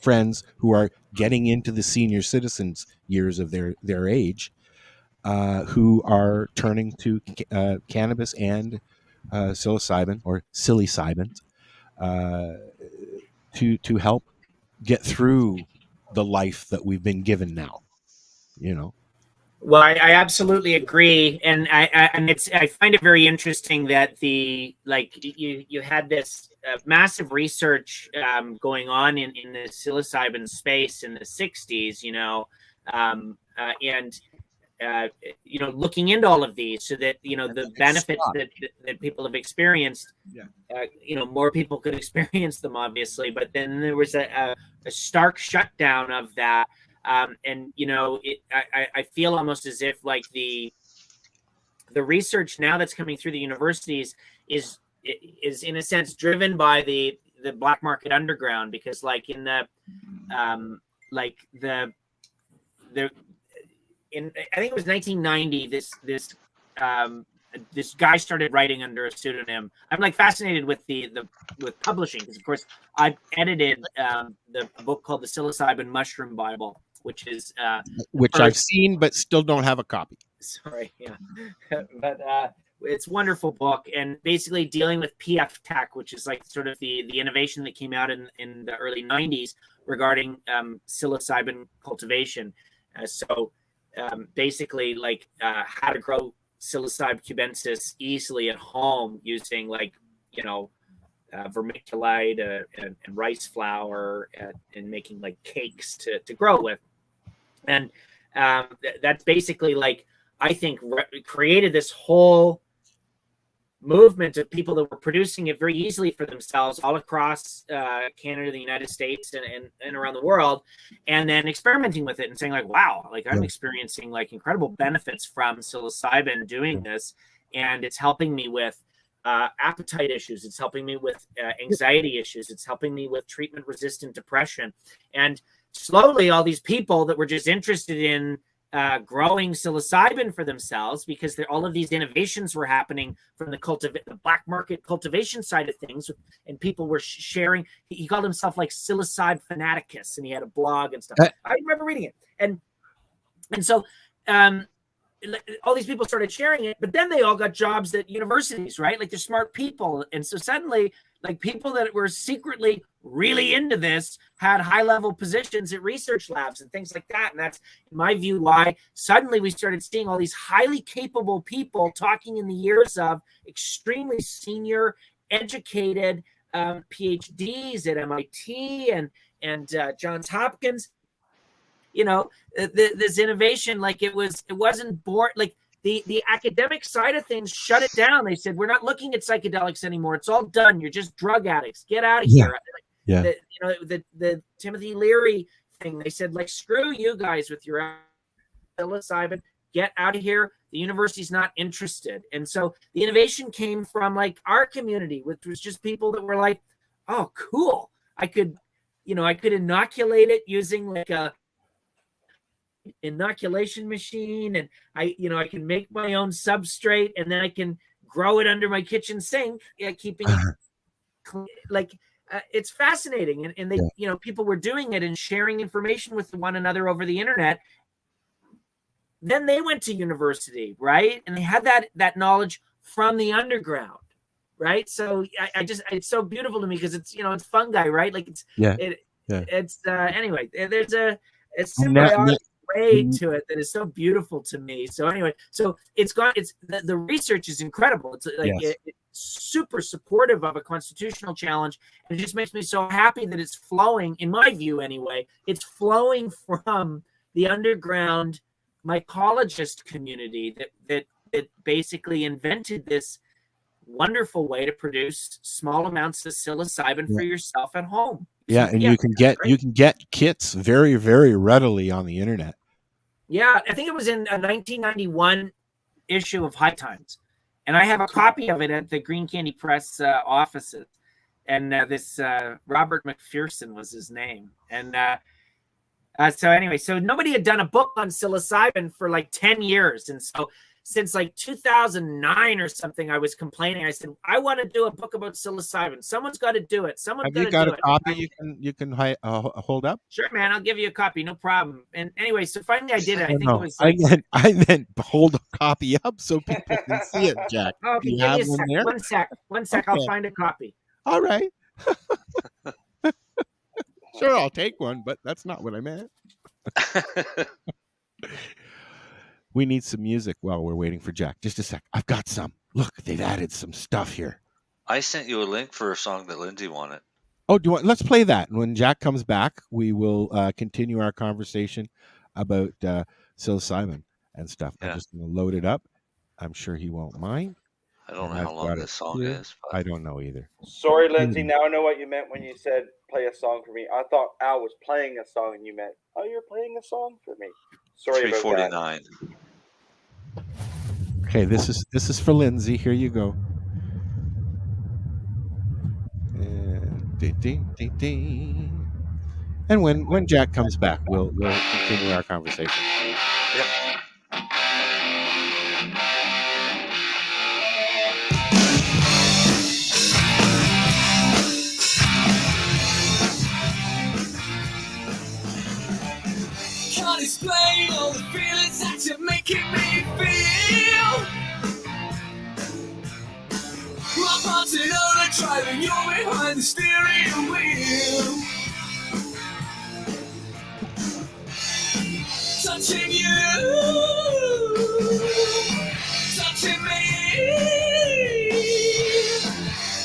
friends who are getting into the senior citizens years of their age who are turning to cannabis and psilocybin or psilocybin to help get through the life that we've been given now. Well, I absolutely agree, and I find it very interesting that you had this massive research going on in the psilocybin space in the 60s, looking into all of these so that the benefits that people have experienced, more people could experience them, obviously. But then there was a stark shutdown of that. I feel almost as if like the research now that's coming through the universities is in a sense driven by the black market underground, because like in I think it was 1990, this guy started writing under a pseudonym. I'm like fascinated with with publishing, because of course I edited the book called The Psilocybin Mushroom Bible, which is which I've seen but still don't have a copy. Sorry, yeah, but it's a wonderful book, and basically dealing with PF tech, which is like sort of the innovation that came out in the early 90s regarding psilocybin cultivation. Basically like how to grow psilocybe cubensis easily at home using vermiculite and rice flour and making like cakes to grow with. And that's basically like, I think, created this whole movement of people that were producing it very easily for themselves all across Canada, the United States, and around the world, and then experimenting with it and saying like, wow, like I'm experiencing like incredible benefits from psilocybin doing this, and it's helping me with appetite issues, it's helping me with anxiety issues, it's helping me with treatment-resistant depression. And slowly all these people that were just interested in growing psilocybin for themselves, because all of these innovations were happening from the black market cultivation side of things, and people were sharing. He called himself like psilocybe fanaticus, and he had a blog and stuff. I remember reading it, and so all these people started sharing it, but then they all got jobs at universities, right? Like they're smart people, and so suddenly, like people that were secretly really into this had high-level positions at research labs and things like that. And that's, in my view, why suddenly we started seeing all these highly capable people talking in the ears of extremely senior, educated PhDs at MIT and Johns Hopkins. This innovation, like it wasn't born, like the academic side of things shut it down. They said, we're not looking at psychedelics anymore. It's all done. You're just drug addicts. Get out of here. Yeah. The Timothy Leary thing, they said, like, screw you guys with your psilocybin. Get out of here. The university's not interested. And so the innovation came from like our community, which was just people that were like, oh, cool. I could inoculate it using like a inoculation machine, and I can make my own substrate, and then I can grow it under my kitchen sink, keeping it clean. Like it's fascinating, and they people were doing it and sharing information with one another over the internet. Then they went to university, right, and they had that knowledge from the underground, right? So it's so beautiful to me, because it's it's fungi, right? Like anyway, there's a symbiotic way to it that is so beautiful to me. So anyway, so the research is incredible. It's like it's super supportive of a constitutional challenge, and it just makes me so happy that it's flowing, in my view anyway, it's flowing from the underground mycologist community that basically invented this wonderful way to produce small amounts of psilocybin for yourself at home. Yeah, and you can get kits very, very readily on the internet. Yeah, I think it was in a 1991 issue of High Times, and I have a copy of it at the Green Candy Press offices. And this Robert McPherson was his name. And so anyway, so nobody had done a book on psilocybin for like 10 years, and so since like 2009 or something, I was complaining. I said, I want to do a book about psilocybin. Someone's got to do it. Have you got a copy you can hold up? Sure, man. I'll give you a copy. No problem. And anyway, so finally I did it. I think it was. I meant hold a copy up so people can see it, Jack. Oh, okay, give me a sec. One sec. Okay. I'll find a copy. All right. Sure, I'll take one, but that's not what I meant. We need some music while we're waiting for Jack. Just a sec. I've got some. Look, they've added some stuff here. I sent you a link for a song that Lindsay wanted. Oh, do you want? Let's play that. And when Jack comes back, we will continue our conversation about psilocybin and stuff. I'm just going to load it up. I'm sure he won't mind. I don't know how long this song is. But... I don't know either. Sorry, Lindsay. Now I know what you meant when you said play a song for me. I thought Al was playing a song, and you meant, oh, you're playing a song for me. Sorry about that. 3:49. Okay, this is for Lindsay. Here you go. Ding, ding, ding, ding. And when Jack comes back, we'll continue our conversation. Yep. Can't explain all the feelings that you're making me feel. My heart's in overdrive and you're behind the steering wheel. Touching you, touching me,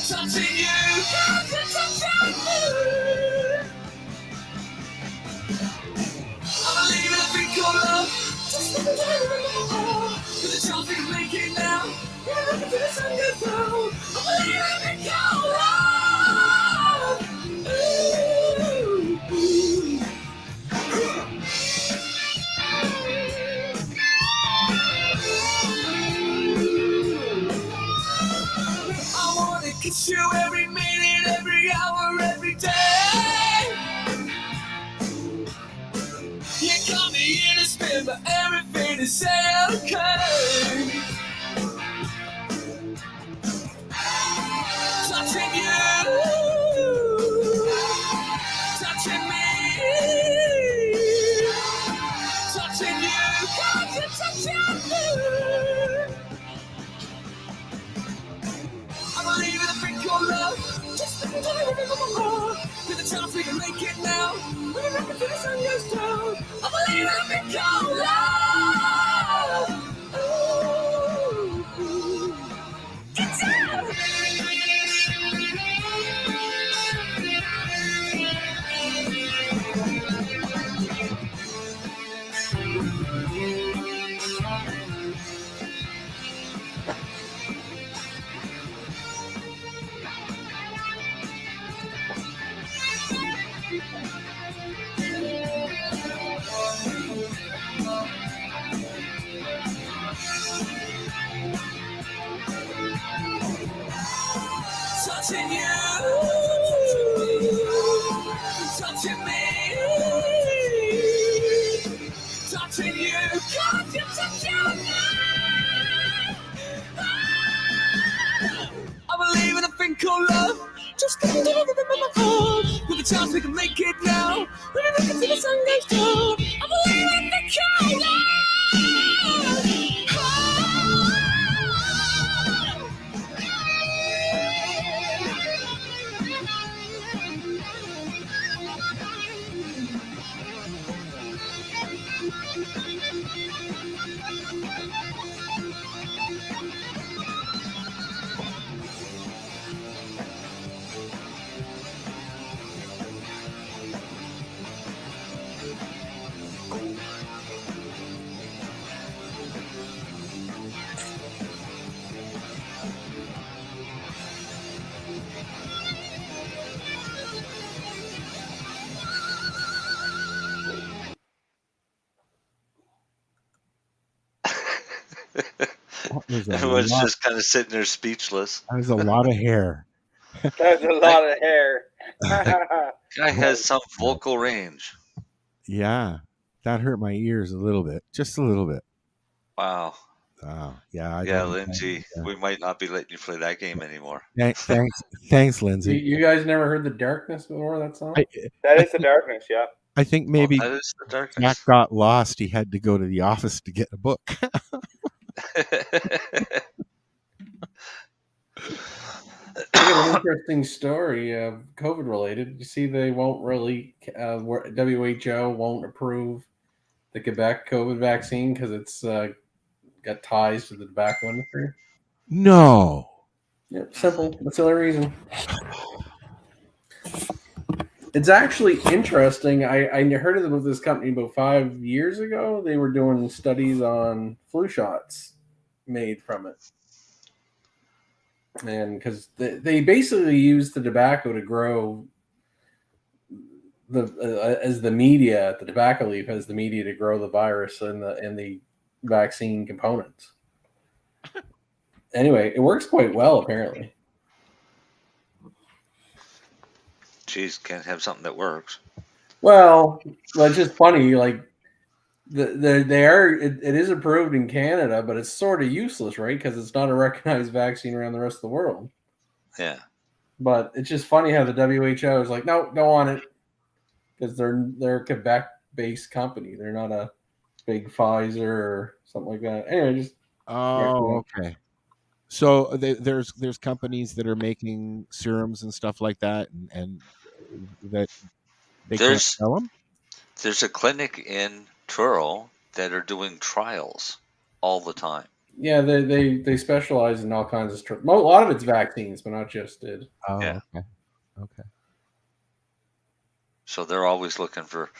touching you, can't you touch me? I believe in a thing called love. Just look at with the chance we can make it now. Yeah, look at the sun goes down. I believe in a thing called love. Ooh, ooh. I wanna kiss you every minute, every hour, every day. You got me in a spin, but everything is okay. Touching you, touching me, touching you, can't you touch me? I believe in a thing called love. Just look at with the chance we can make it now. When we rock until the sun goes down. I believe in a thing called love. Ooh, ooh. Get down! Touching you, touching me, touching you, can't you touch me? I believe in a thing called love. Just give me my heart. With a chance we can make it now. When we make it till the sun goes down. I believe in a thing called love. Everyone's just kind of sitting there speechless. There's a lot of hair. That's a lot of hair. Guy has some vocal range. Yeah, that hurt my ears a little bit, just a little bit. Wow. Yeah. Yeah, Lindsay, we might not be letting you play that game anymore. Thanks, Lindsay. You guys never heard The Darkness before, that song? That is The Darkness, yeah. I think maybe that is The Darkness. Jack got lost. He had to go to the office to get a book. An interesting story, COVID related. You see, they won't really, WHO won't approve the Quebec COVID vaccine because it's got ties to the tobacco industry. No. Yep, simple. That's the only reason. It's actually interesting. I heard of this company about 5 years ago. They were doing studies on flu shots made from it. And because they basically use the tobacco to grow as the media, the tobacco leaf as the media to grow the virus and the vaccine components. Anyway, it works quite well apparently. Jeez, can't have something that works. Well, it's just funny. Like it is approved in Canada, but it's sort of useless, right? Because it's not a recognized vaccine around the rest of the world. Yeah. But it's just funny how the WHO is like, no, go on it, because they're a Quebec-based company. They're not a big Pfizer or something like that. Anyway, just okay. So there's companies that are making serums and stuff like that, and that they can't sell them. There's a clinic in Truro that are doing trials all the time. Yeah, they specialize in all kinds of a lot of it's vaccines, but not just it. Oh, Yeah. Okay. So they're always looking for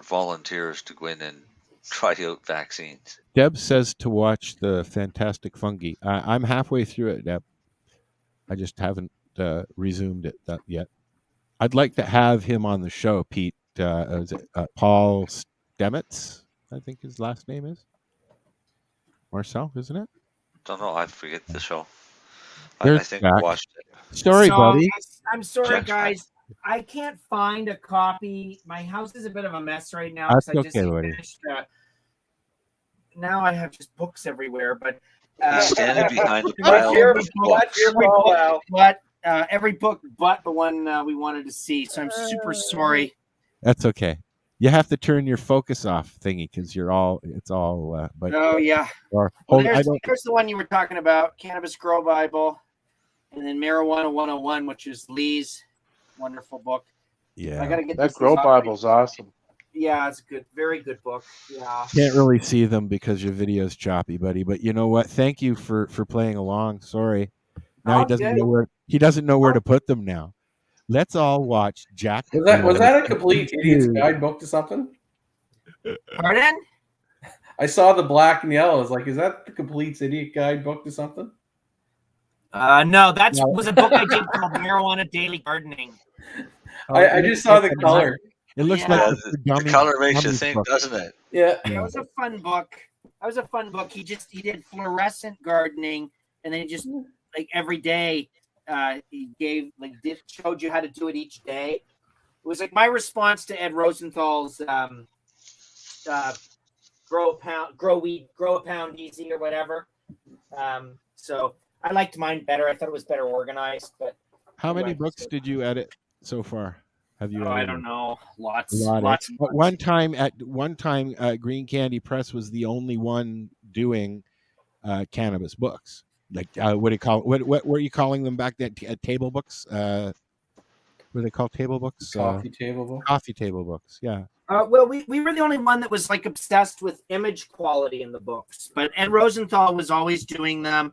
volunteers to go in and try out vaccines. Deb says to watch the Fantastic Fungi. I'm halfway through it, Deb. I just haven't resumed it yet. I'd like to have him on the show, Pete. Is it, Paul Stamets, I think his last name is. Marcel, isn't it? Don't know. I forget the show. There's I think Jack. I watched it. Sorry, buddy. I'm sorry, Jack's guys. I can't find a copy. My house is a bit of a mess right now. That's 'cause I just okay, buddy. finished, now I have just books everywhere, but He's standing behind the That's pile your, of books. that's your call out. but every book but the one we wanted to see. So I'm super sorry. That's okay. You have to turn your focus off thingy because it's all. But Oh yeah. or, Well, hold, I don't. there's the one you were talking about, Cannabis Grow Bible, and then Marijuana 101, which is Lee's wonderful book. Yeah. I gotta get That this Grow thing Bible's awesome. Yeah, it's a good, very good book. Yeah. Can't really see them because your video's choppy, buddy. But you know what? Thank you for playing along. Sorry. Now he doesn't know where to put them now. Let's all watch Jack. Was that a complete idiot's guidebook to something? Pardon? I saw the black and yellow. I was like, is that the complete idiot guidebook to something? No, was a book I did called Marijuana Daily Gardening. I just saw the color. It looks Yeah, like the color makes you think, doesn't it? Yeah. That was a fun book. He did fluorescent gardening, and then he just like every day he showed you how to do it each day. It was like my response to Ed Rosenthal's grow a pound easy or whatever. So I liked mine better. I thought it was better organized. But how many books did you edit so far? Have you? I don't know. Lots. But one time, Green Candy Press was the only one doing cannabis books. Like what do you call? What were you calling them back then? Table books. What are they called? Table books. Coffee table books. Coffee table books. Yeah. Well, we were the only one that was like obsessed with image quality in the books. But Ed Rosenthal was always doing them.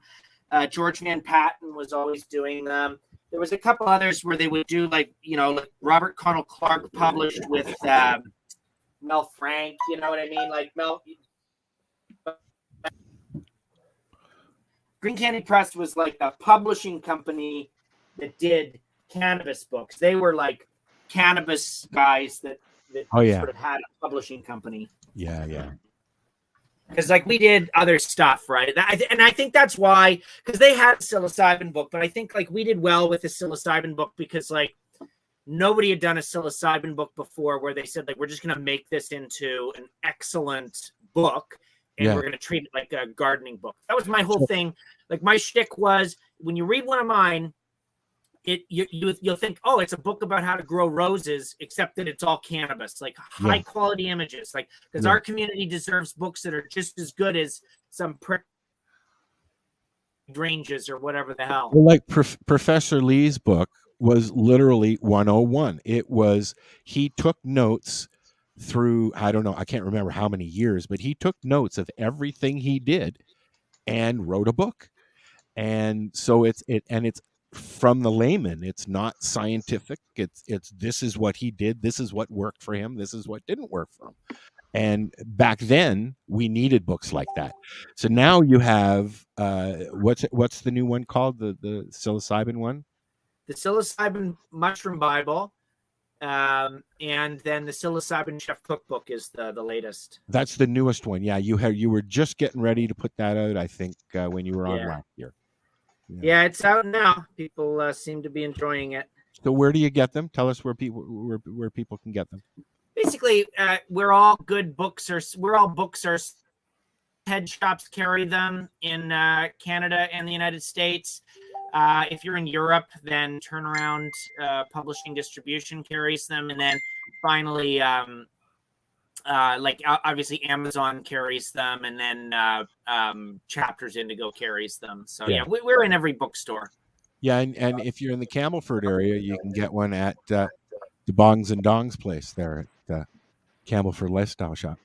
George Van Patten was always doing them. There was a couple others where they would do like Robert Connell Clark published with Mel Frank. You know what I mean? Like Mel. Green Candy Press was like a publishing company that did cannabis books. They were like cannabis guys that sort of had a publishing company. Yeah. Because like we did other stuff, right? And I think that's why, because they had a psilocybin book, but I think like we did well with the psilocybin book because like nobody had done a psilocybin book before where they said like we're just going to make this into an excellent book and we're going to treat it like a gardening book. That was my whole thing. Like my shtick was when you read one of mine, you'll think, oh, it's a book about how to grow roses, except that it's all cannabis, like high quality images, like because our community deserves books that are just as good as some ranges or whatever the hell. Well, like Professor Lee's book was literally 101. It was he took notes through, I don't know, I can't remember how many years, but he took notes of everything he did and wrote a book. And so it's from the layman. It's not scientific. It's this is what he did. This is what worked for him. This is what didn't work for him. And back then we needed books like that. So now you have what's the new one called? The psilocybin one? The psilocybin mushroom Bible. And then the psilocybin chef cookbook is the latest. That's the newest one. Yeah, you were just getting ready to put that out, I think, when you were on last year. Yeah, it's out now. People seem to be enjoying it. So where do you get them? Tell us where people can get them. Basically, we're all booksters. Head shops carry them in Canada and the United States. If you're in Europe, then Turnaround Publishing Distribution carries them, and then finally, obviously Amazon carries them, and then Chapters Indigo carries them. So yeah, we're in every bookstore. Yeah, and if you're in the Campbellford area, you can get one at the Bongs and Dongs place there at the Campbellford Lifestyle Shop.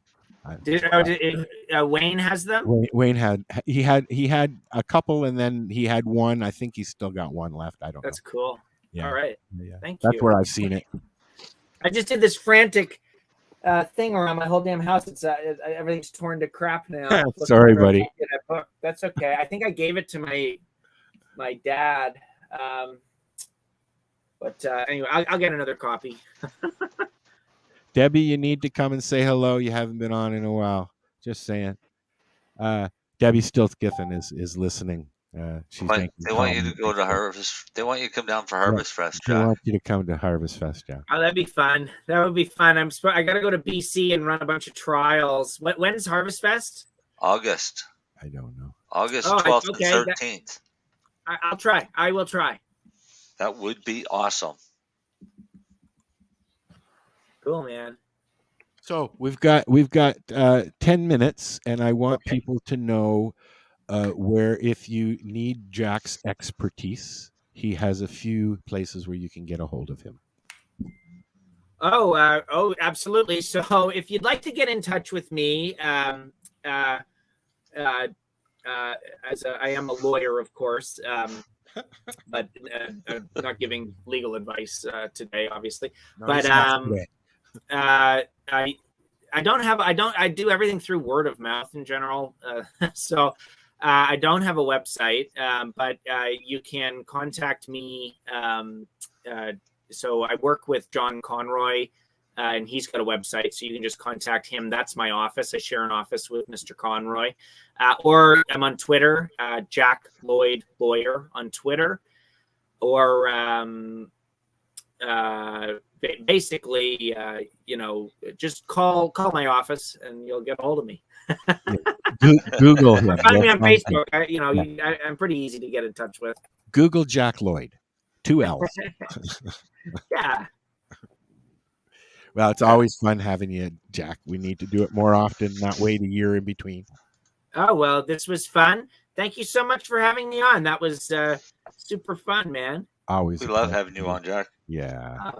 Wayne has them? Wayne had a couple, and then he had one. I think he's still got one left. I don't know. That's cool. Yeah. All right. Yeah. Thank you. That's where I've seen it. I just did this frantic thing around my whole damn house. It's everything's torn to crap now. Sorry, buddy. That's okay. I think I gave it to my dad. But anyway, I'll get another copy. Debbie, you need to come and say hello. You haven't been on in a while. Just saying. Debbie Stiltgiffen is listening. They want you to go to Harvest. They want you to come down for Harvest Fest, They Jack. want you to come to Harvest Fest, Jack. Oh, that'd be fun. That would be fun. I got to go to BC and run a bunch of trials. When's Harvest Fest? August. I don't know. August 12th and 13th. I'll try. I will try. That would be awesome. Cool, man. So we've got 10 minutes, and I want people to know where, if you need Jack's expertise, he has a few places where you can get a hold of him. Oh, absolutely. So if you'd like to get in touch with me, as I am a lawyer, of course, but not giving legal advice today, obviously. No, but I do everything through word of mouth in general. So I don't have a website, but you can contact me. So I work with John Conroy, and he's got a website, so you can just contact him. That's my office. I share an office with Mr. Conroy. Or I'm on Twitter, Jack Lloyd Lawyer on Twitter. Or basically, just call my office and you'll get a hold of me. Google him. Find me on Facebook. I'm pretty easy to get in touch with. Google Jack Lloyd. 2 L's. Yeah. Well, it's always fun having you, Jack. We need to do it more often, not wait a year in between. Oh, well, this was fun. Thank you so much for having me on. That was super fun, man. Always. We love having you on, Jack. Yeah.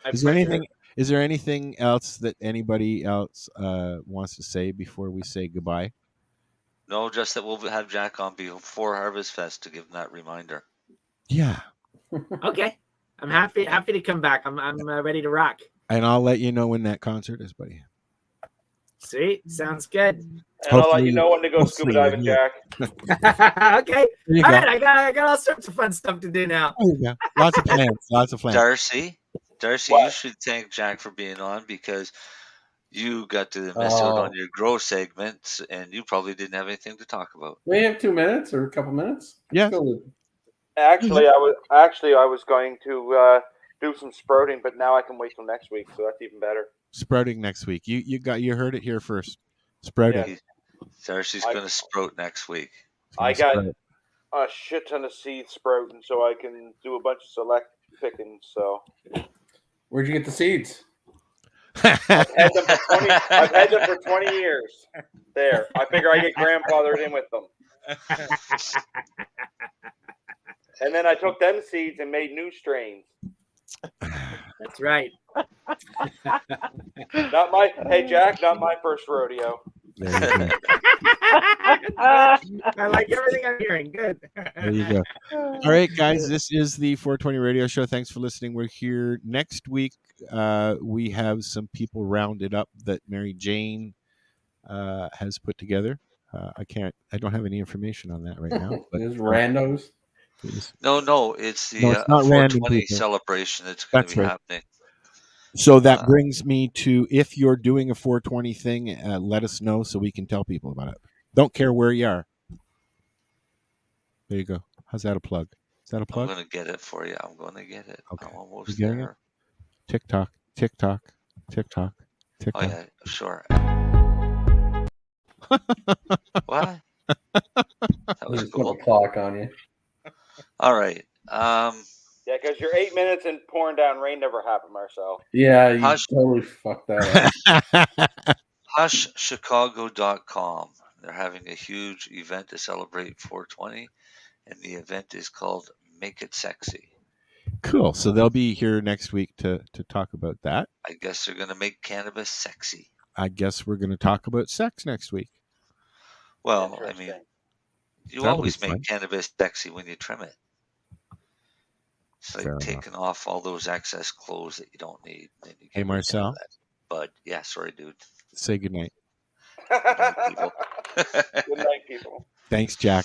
Is there anything else that anybody else wants to say before we say goodbye? No, just that we'll have Jack on before Harvest Fest to give him that reminder. Yeah. Okay. I'm happy to come back. I'm ready to rock. And I'll let you know when that concert is, buddy. See, sounds good. And I'll let you know when to go scuba diving, Jack. Okay. All right, I got all sorts of fun stuff to do now. Yeah. Lots of plans. Darcy, you should thank Jack for being on, because you got to miss out on your grow segments, and you probably didn't have anything to talk about. We have 2 minutes or a couple minutes. Yeah. Actually, I was going to do some sprouting, but now I can wait till next week, so that's even better. Sprouting next week. You heard it here first. Sprouting. Yeah. Darcy's going to sprout next week. I got a shit ton of seeds sprouting, so I can do a bunch of select picking. So, where'd you get the seeds? I've had them for 20 years. There, I figure I get grandfathered in with them. And then I took them seeds and made new strains. That's right. Not my. Hey, Jack. Not my first rodeo. There you go. I like everything I'm hearing. Good. There you go. All right, guys, this is the 420 Radio Show. Thanks for listening. We're here next week. We have some people rounded up that Marijane has put together. I don't have any information on that right now. But There's randos. No, it's the it's not random 420 people. celebration that's going to be happening. So that brings me to, if you're doing a 420 thing, let us know so we can tell people about it. Don't care where you are. There you go. How's that a plug? Is that a plug? I'm going to get it for you. I'm going to get it. Okay. I'm almost You getting there. it? TikTok, TikTok, TikTok, TikTok. Oh, yeah, sure. What? That was Just cool. put a clock on you. All right. Yeah, because your 8 minutes in pouring down rain never happened, Marcel. Yeah, you totally fucked that up. HushChicago.com. They're having a huge event to celebrate 420, and the event is called Make It Sexy. Cool. So they'll be here next week to talk about that. I guess they're going to make cannabis sexy. I guess we're going to talk about sex next week. Well, I mean, you That'll always be make fun. cannabis sexy when you trim it. It's like Fair taking off all those excess clothes that you don't need. And you Hey, get rid of Marcel. that. But yeah, sorry, dude. Say goodnight. Good night, people. Thanks, Jack.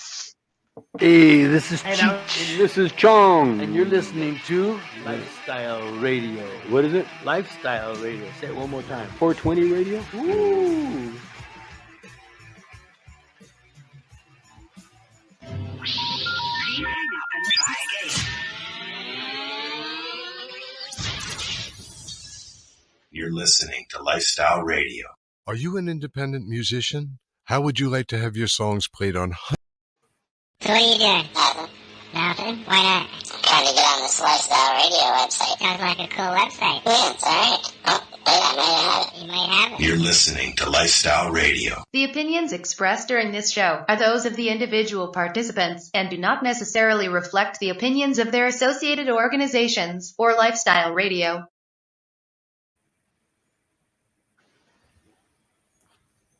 Hey, this is Hey, Cheech. now- This is Chong, and you're listening to Lifestyle Radio. What is it? Lifestyle Radio. Say it one more time. 420 Radio. Woo! You're listening to Lifestyle Radio. Are you an independent musician? How would you like to have your songs played on? So what are you doing? Nothing. Why not? Trying to get on this Lifestyle Radio website. Sounds like a cool website. Yeah, it's alright. Oh, wait, I might have it. You might have it. You're listening to Lifestyle Radio. The opinions expressed during this show are those of the individual participants and do not necessarily reflect the opinions of their associated organizations or Lifestyle Radio.